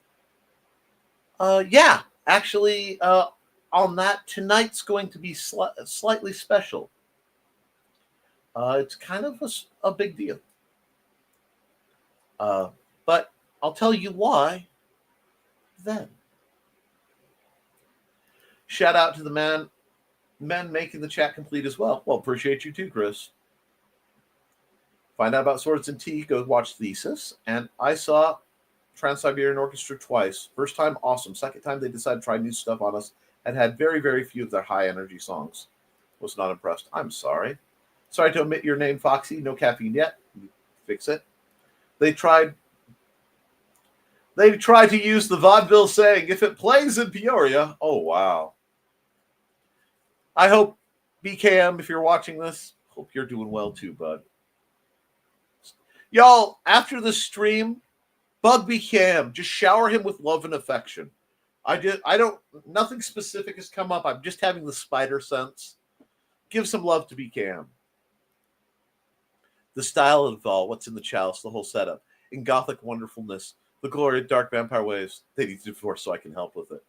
Yeah, actually, on that, tonight's going to be slightly special. It's kind of a big deal. But I'll tell you why then. Shout out to the men making the chat complete as well. Well, appreciate you too, Chris. Find out about Swords and Tea, go watch Thesis. And I saw Trans-Siberian Orchestra twice. First time, awesome. Second time, they decided to try new stuff on us and had very, very few of their high energy songs. Was not impressed. I'm sorry. Sorry to omit your name, Foxy. No caffeine yet. Fix it. They tried to use the vaudeville saying, if it plays in Peoria, oh, wow. I hope, BKM, if you're watching this, hope you're doing well too, bud. Y'all, after the stream, bug BKM. Just shower him with love and affection. Nothing specific has come up. I'm just having the spider sense. Give some love to BKM. The style of it all, what's in the chalice, the whole setup. In gothic wonderfulness, the glory of dark vampire waves. They need to divorce so I can help with it.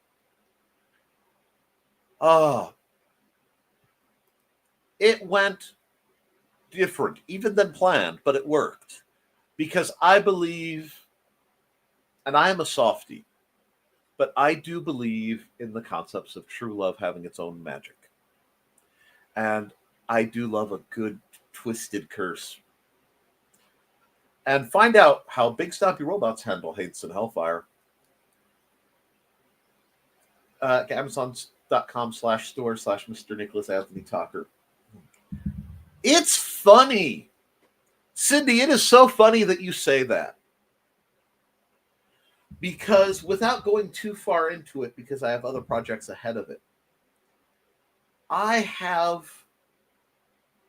It went different, even than planned, but it worked. Because I believe, and I am a softie, But I do believe in the concepts of true love having its own magic. And I do love a good twisted curse. And find out how Big Stompy Robots handle hates and hellfire. Amazon.com/store/Mr. Nicholas Anthony Tockert. It's funny. Cindy, it is so funny that you say that. Because without going too far into it, because I have other projects ahead of it, I have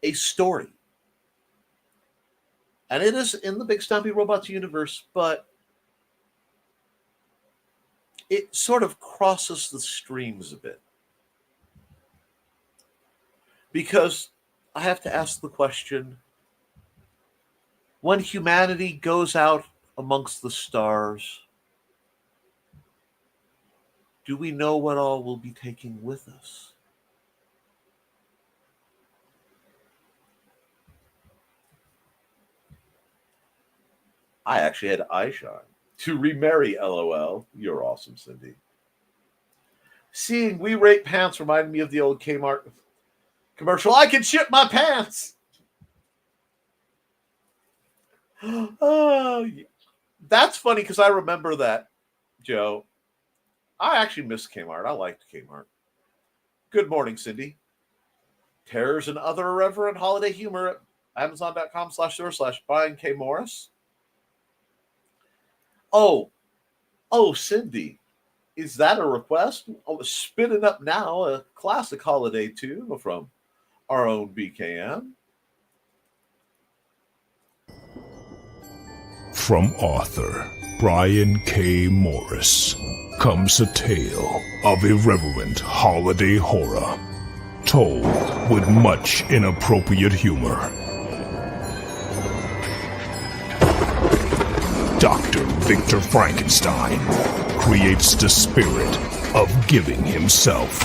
a story. And it is in the Big Stompy Robots universe, but it sort of crosses the streams a bit. Because I have to ask the question, when humanity goes out amongst the stars, do we know what all we'll be taking with us? I actually had eye shine to remarry, LOL. You're awesome, Cindy. Seeing We Rate Pants reminded me of the old Kmart commercial. I can ship my pants. Oh, that's funny because I remember that, Joe. I actually miss Kmart. I liked Kmart. Good morning, Cindy. Terrors and other irreverent holiday humor at Amazon.com/store/Brian K. Morris. Oh, Cindy. Is that a request? Oh, spinning up now a classic holiday tune from our own BKM. From author Brian K. Morris comes a tale of irreverent holiday horror, told with much inappropriate humor. Dr. Victor Frankenstein creates the spirit of giving himself.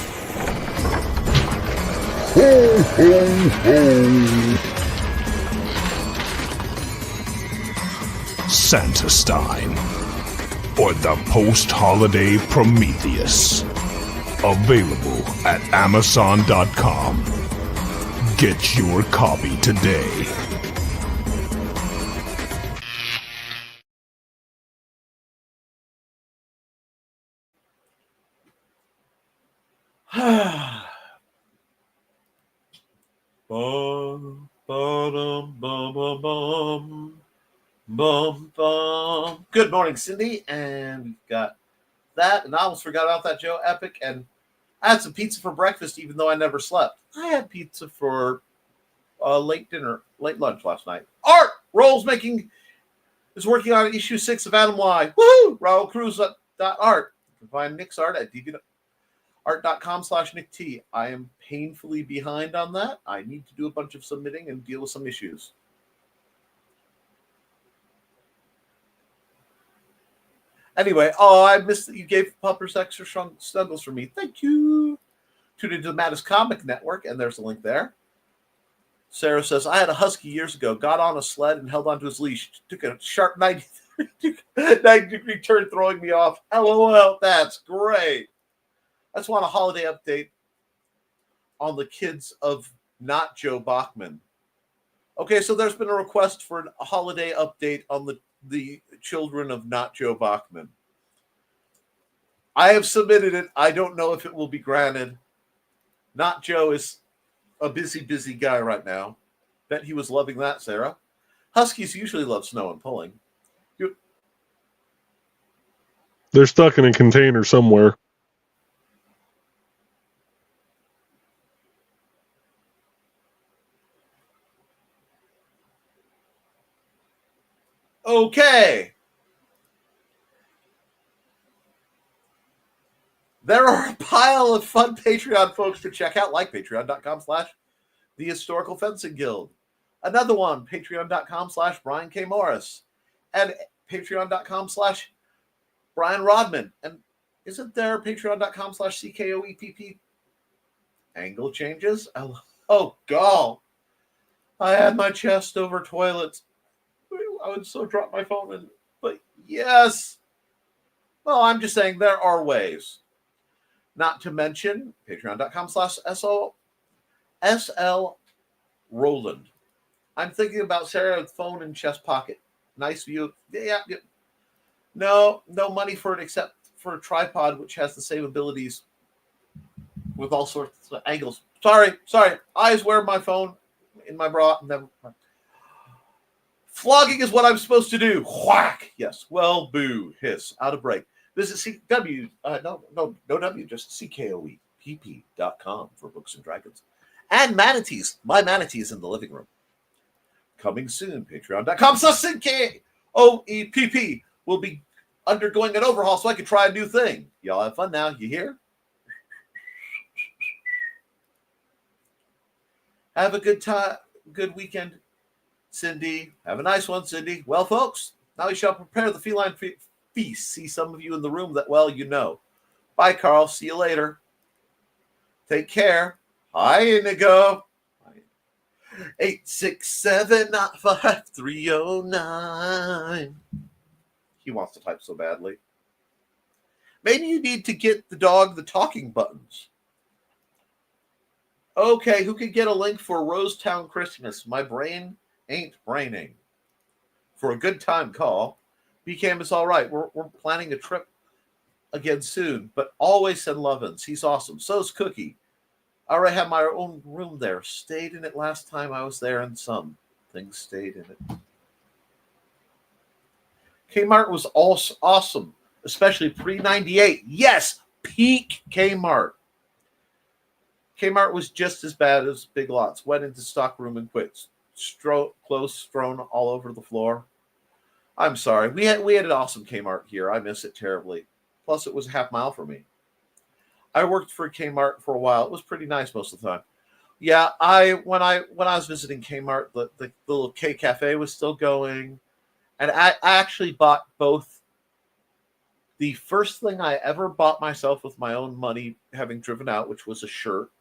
Ho, ho, ho. Santastein, or the post-holiday Prometheus. Available at Amazon.com. Get your copy today. Bum, ba-dum, bum, bum, bum. Bum, bum. Good morning, Cindy. And we've got that. And I almost forgot about that, Joe. Epic. And I had some pizza for breakfast, even though I never slept. I had pizza for late lunch last night. Art Rolls is working on issue 6 of Adam Y. Woohoo! Raul Cruz.art. You can find Nick's art at deviantart.com/Nick T. I am painfully behind on that. I need to do a bunch of submitting and deal with some issues. Anyway, I missed that you gave Puppers extra strong snuggles for me. Thank you. Tune into the Mattis Comic Network, and there's a link there. Sarah says, I had a husky years ago, got on a sled and held onto his leash. Took a sharp 90-degree turn, throwing me off. LOL, that's great. I just want a holiday update on the kids of not Joe Bachman. Okay, so there's been a request for a holiday update on the children of not Joe Bachman. I have submitted it. I don't know if it will be granted. Not Joe is a busy guy right now. Bet he was loving that, Sarah. Huskies usually love snow and pulling. They're stuck in a container somewhere. Okay. There are a pile of fun Patreon folks to check out, like patreon.com/The Historical Fencing Guild. Another one, patreon.com/Brian K. Morris. And patreon.com/Brian Rodman. And isn't there patreon.com/CKOEPP? Angle changes? Oh, God. I had my chest over toilets. I would so drop my phone in. But yes. Well, I'm just saying there are ways. Not to mention patreon.com/SL Roland. I'm thinking about Sarah with phone in chest pocket. Nice view. Yeah. No money for it except for a tripod, which has the same abilities with all sorts of angles. Sorry. I always wear my phone in my bra. Never. Flogging is what I'm supposed to do. Whack. Yes. Well, boo. Hiss. Out of break. Visit CW. No W. Just CKOEPP.com for books and dragons. And manatees. My manatees in the living room. Coming soon. Patreon.com/CKOEPP will be undergoing an overhaul so I can try a new thing. Y'all have fun now. You hear? Have a good time. Good weekend, Cindy. Have a nice one, Cindy. Well, folks, now we shall prepare the feline feast. See some of you in the room that well you know. Bye, Carl. See you later. Take care. Hi, Inigo. 867-95309. He wants to type so badly. Maybe you need to get the dog the talking buttons. Okay, who could get a link for Rosetown Christmas? My brain ain't braining. For a good time call. BCAM is all right. We're planning a trip again soon, but always send love-ins. He's awesome. So's Cookie. I already have my own room there. Stayed in it last time I was there, and some things stayed in it. Kmart was also awesome, especially pre-98. Yes, peak Kmart. Kmart was just as bad as Big Lots. Went into stock room and quit. Clothes strewn all over the floor. I'm sorry. We had an awesome Kmart here. I miss it terribly. Plus, it was a half mile for me. I worked for Kmart for a while. It was pretty nice most of the time. Yeah, when I was visiting Kmart, the little K Cafe was still going, and I actually bought both. The first thing I ever bought myself with my own money, having driven out, which was a shirt,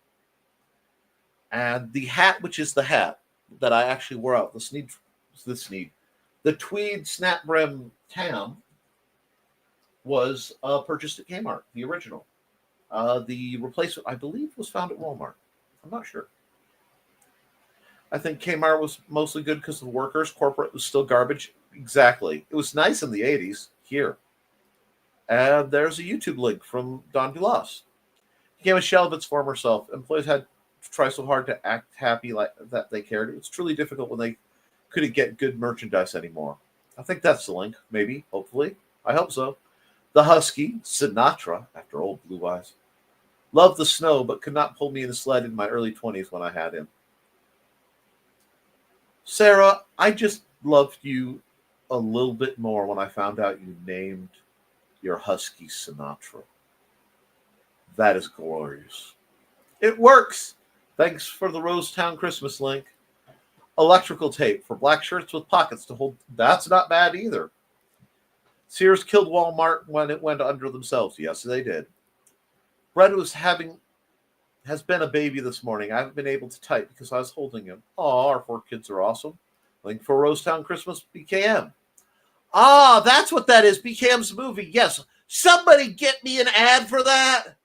and the hat, which is the hat that I actually wore out. The tweed snap brim tam was purchased at Kmart, the original. The replacement, I believe, was found at Walmart. I'm not sure. I think Kmart was mostly good because of the workers. Corporate was still garbage. Exactly. It was nice in the 80s here. And there's a YouTube link from Don Dulas. He became a shell of its former self. Employees had to try so hard to act happy like that they cared. It was truly difficult when they couldn't get good merchandise anymore. I think that's the link, maybe, hopefully. I hope so. The Husky, Sinatra, after old Blue Eyes. Loved the snow, but could not pull me in a sled in my early 20s when I had him. Sarah, I just loved you a little bit more when I found out you named your Husky Sinatra. That is glorious. It works. Thanks for the Rosetown Christmas link. Electrical tape for black shirts with pockets to hold. That's not bad either. Sears killed Walmart when it went under themselves. Yes, they did. Brett has been a baby this morning. I haven't been able to type because I was holding him. Oh, our 4 kids are awesome. Link for Rosetown Christmas BKM. Ah, that's what that is. BKM's movie. Yes. Somebody get me an ad for that.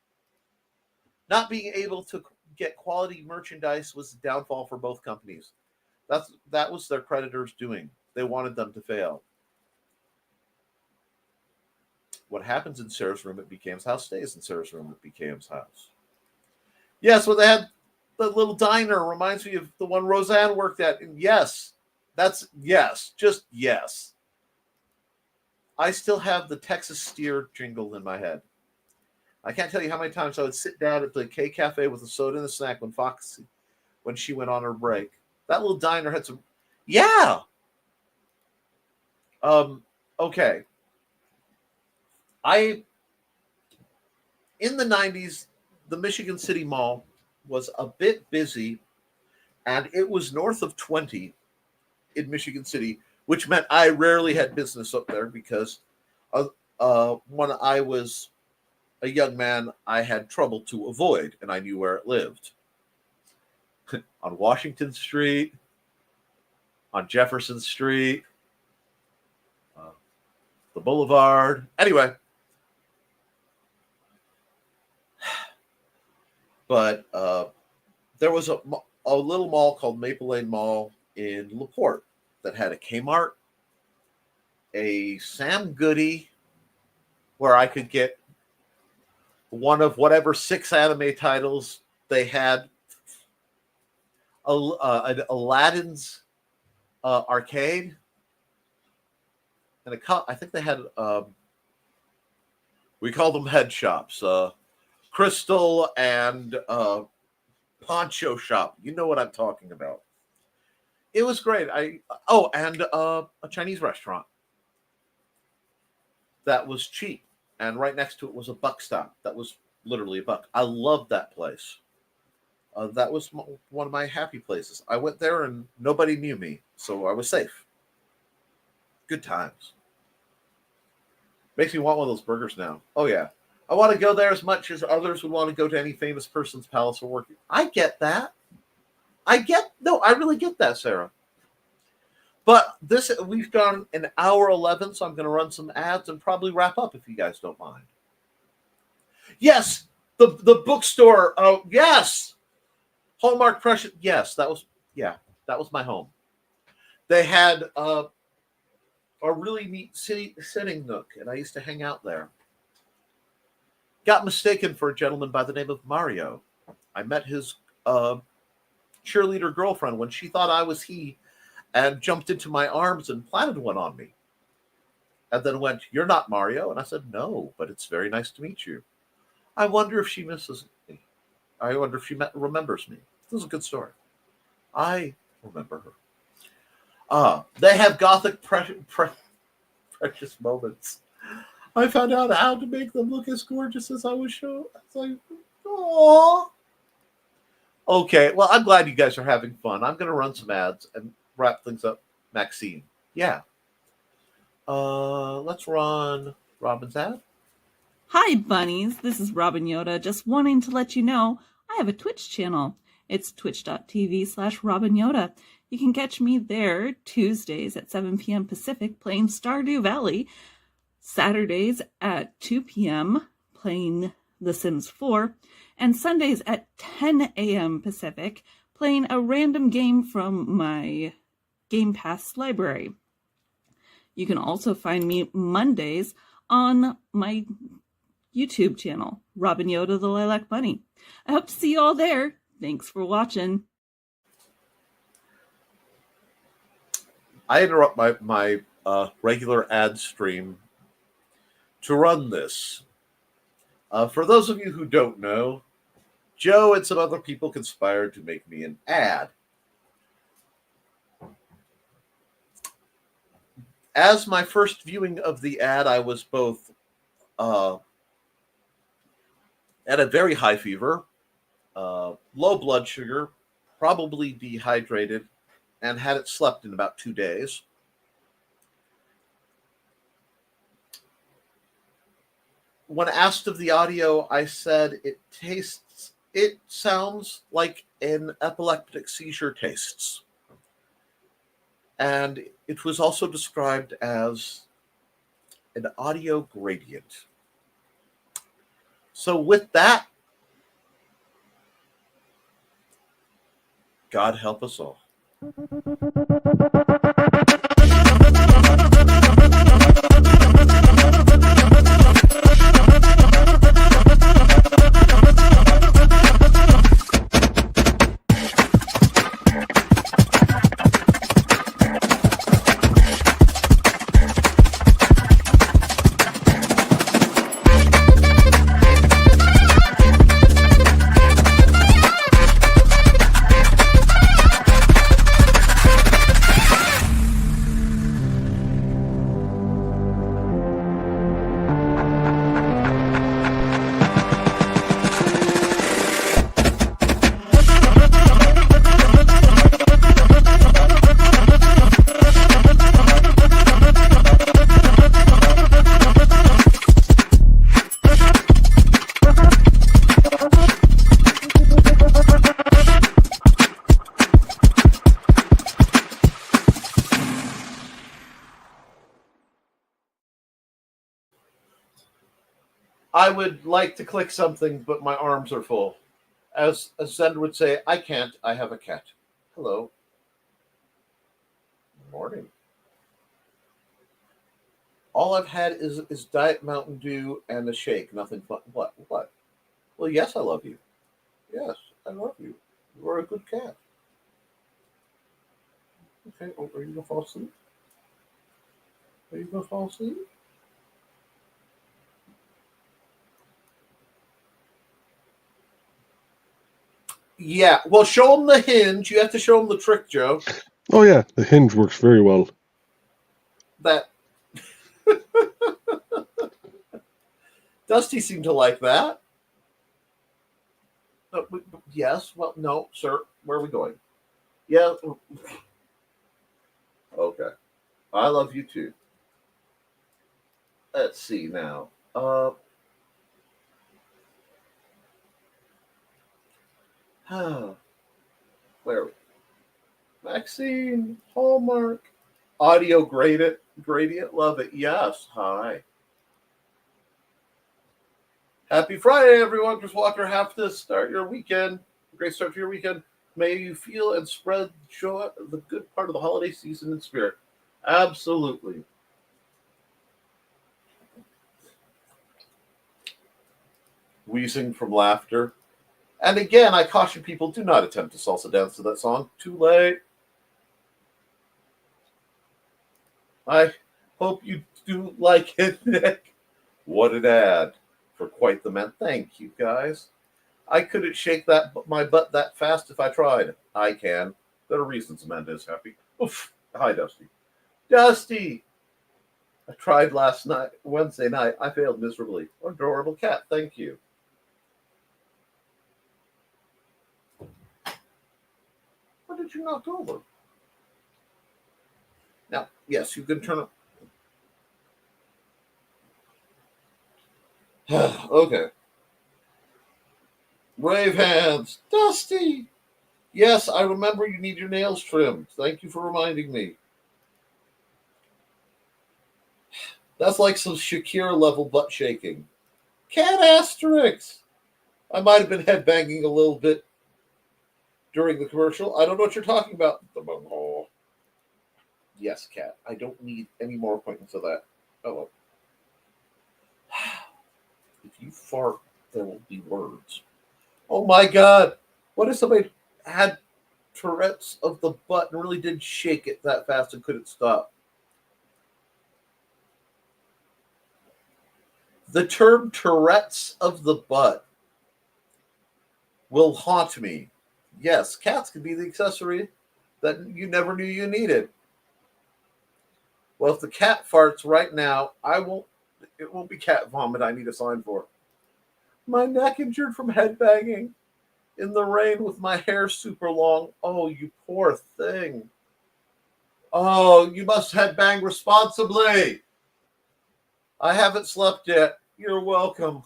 Not being able to get quality merchandise was the downfall for both companies. That was their creditors doing. They wanted them to fail. What happens in Sarah's room at BKM's house stays in Sarah's room at BKM's house. Yes, well, they had the little diner. Reminds me of the one Roseanne worked at. And yes, just yes. I still have the Texas Steer jingle in my head. I can't tell you how many times I would sit down at the K Cafe with a soda and a snack when she went on her break. That little diner had some. Yeah. Okay. In the 90s, the Michigan City Mall was a bit busy, and it was north of 20 in Michigan City, which meant I rarely had business up there because when I was a young man, I had trouble to avoid, and I knew where it lived. On Washington Street, on Jefferson Street, the Boulevard. Anyway, But there was a little mall called Maple Lane Mall in LaPorte that had a Kmart, a Sam Goody, where I could get one of whatever 6 anime titles they had, an Aladdin's arcade, and I think they had we called them head shops, Crystal and Poncho Shop. You know what I'm talking about. It was great. And a Chinese restaurant that was cheap, and right next to it was a buck stop that was literally a buck. I loved that place. That was one of my happy places. I went there and nobody knew me, so I was safe. Good times. Makes me want one of those burgers now. Oh, yeah. I want to go there as much as others would want to go to any famous person's palace or work. I get that. I really get that, Sarah. But we've gone an hour 11, so I'm going to run some ads and probably wrap up if you guys don't mind. Yes, the bookstore. Oh, yes. Hallmark Precious. Yes, that was my home. They had a really neat sitting nook, and I used to hang out there. Got mistaken for a gentleman by the name of Mario. I met his cheerleader girlfriend when she thought I was he, and jumped into my arms and planted one on me. And then went, "You're not Mario." And I said, "No, but it's very nice to meet you." I wonder if she misses me. I wonder if she remembers me. This is a good story. I remember her. They have Gothic precious moments. I found out how to make them look as gorgeous as I was shown. It's like, aww. Okay, well, I'm glad you guys are having fun. I'm going to run some ads and wrap things up. Maxine. Yeah. Let's run Robin's ad. Hi, bunnies. This is Robin Yoda. Just wanting to let you know I have a Twitch channel. It's twitch.tv/Robin Yoda. You can catch me there Tuesdays at 7 p.m. Pacific playing Stardew Valley, Saturdays at 2 p.m. playing The Sims 4, and Sundays at 10 a.m. Pacific playing a random game from my Game Pass library. You can also find me Mondays on my YouTube channel, Robin Yoda the Lilac Bunny. I hope to see you all there. Thanks for watching. I interrupt my regular ad stream to run this. For those of you who don't know, Joe and some other people conspired to make me an ad. As my first viewing of the ad, I was both at a very high fever, low blood sugar, probably dehydrated, and hadn't slept in about 2 days. When asked of the audio, I said it sounds like an epileptic seizure tastes. And it was also described as an audio gradient. So with that, God help us all. I would like to click something, but my arms are full. As Zen would say, I can't, I have a cat. Hello. Morning. All I've had is Diet Mountain Dew and a shake. Nothing fun. What? What? Well, yes, I love you. Yes, I love you. You are a good cat. Okay, oh, are you going to fall asleep? Are you going to fall asleep? Yeah, well, show them the hinge. You have to show them the trick, Joe. Oh yeah, the hinge works very well. That Dusty seemed to like that. Yes, well, no, sir. Where are we going? Yeah. Okay. I love you too. Let's see now. Where are we? Maxine, Hallmark, audio gradient, love it. Yes, hi. Happy Friday, everyone. Chris Walker, have to start your weekend. Great start to your weekend. May you feel and spread joy, the good part of the holiday season in spirit. Absolutely. Wheezing from laughter. And again, I caution people, do not attempt to salsa dance to that song. Too late. I hope you do like it, Nick. What an ad for quite the man. Thank you, guys. I couldn't shake my butt that fast if I tried. I can. There are reasons Amanda is happy. Oof. Hi, Dusty. Dusty! I tried Wednesday night. I failed miserably. Adorable cat. Thank you. What did you knock over? Now, yes, you can turn it. Okay. Wave hands. Dusty! Yes, I remember you need your nails trimmed. Thank you for reminding me. That's like some Shakira level butt shaking. Cat asterisks! I might have been headbanging a little bit during the commercial. I don't know what you're talking about. Oh. Yes, cat. I don't need any more appointments of that. Oh. If you fart, there will be words. Oh my God. What if somebody had Tourette's of the butt and really did shake it that fast and couldn't stop? The term Tourette's of the butt will haunt me. Yes, cats can be the accessory that you never knew you needed. Well, if the cat farts right now, it won't be cat vomit I need a sign for. My neck injured from headbanging in the rain with my hair super long. Oh, you poor thing. Oh, you must headbang responsibly. I haven't slept yet. You're welcome.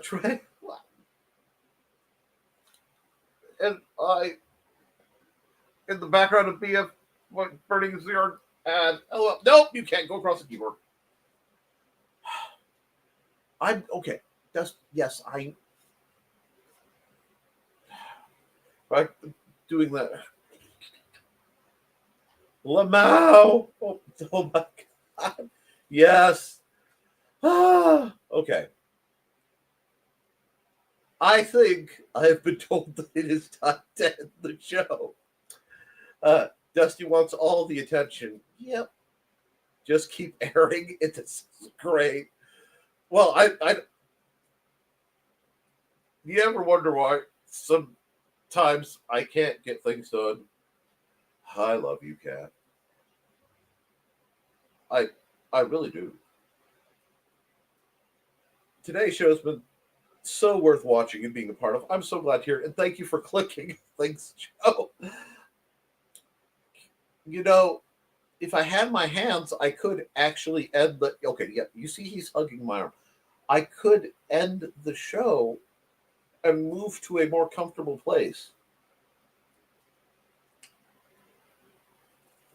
Trey. And in the background of BF burning his yard ad. Oh, nope, you can't go across the keyboard. I'm okay. Yes, I'm doing that. Lamau. Oh my God. Yes. Okay. I think I have been told that it is time to end the show. Dusty wants all the attention. Yep. Just keep airing it. This is great. Well, you ever wonder why sometimes I can't get things done? I love you, Cat. I really do. Today's show's been so worth watching and being a part of. I'm so glad here, and thank you for clicking. Thanks, Joe. You know, if I had my hands, I could actually end the. Okay, yeah, you see, he's hugging my arm. I could end the show and move to a more comfortable place.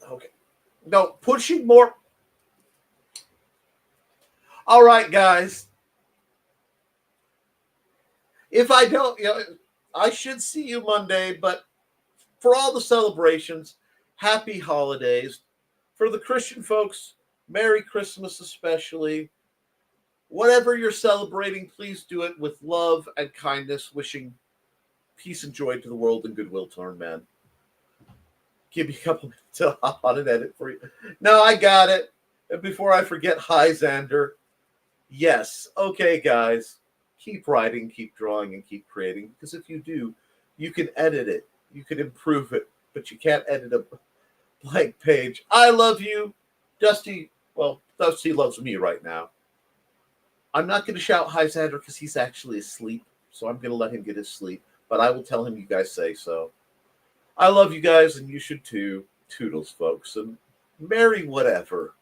Okay. No, pushing more. All right, guys. If I don't, I should see you Monday, but for all the celebrations, happy holidays. For the Christian folks, Merry Christmas especially. Whatever you're celebrating, please do it with love and kindness, wishing peace and joy to the world and goodwill to our men. Give me a couple minutes to hop on and edit for you. No, I got it. And before I forget, hi, Xander. Yes. Okay, guys. Keep writing, keep drawing, and keep creating. Because if you do, you can edit it. You can improve it. But you can't edit a blank page. I love you. Dusty, well, Dusty loves me right now. I'm not going to shout hi, Xander, because he's actually asleep. So I'm going to let him get his sleep. But I will tell him you guys say so. I love you guys, and you should too. Toodles, folks, and merry whatever.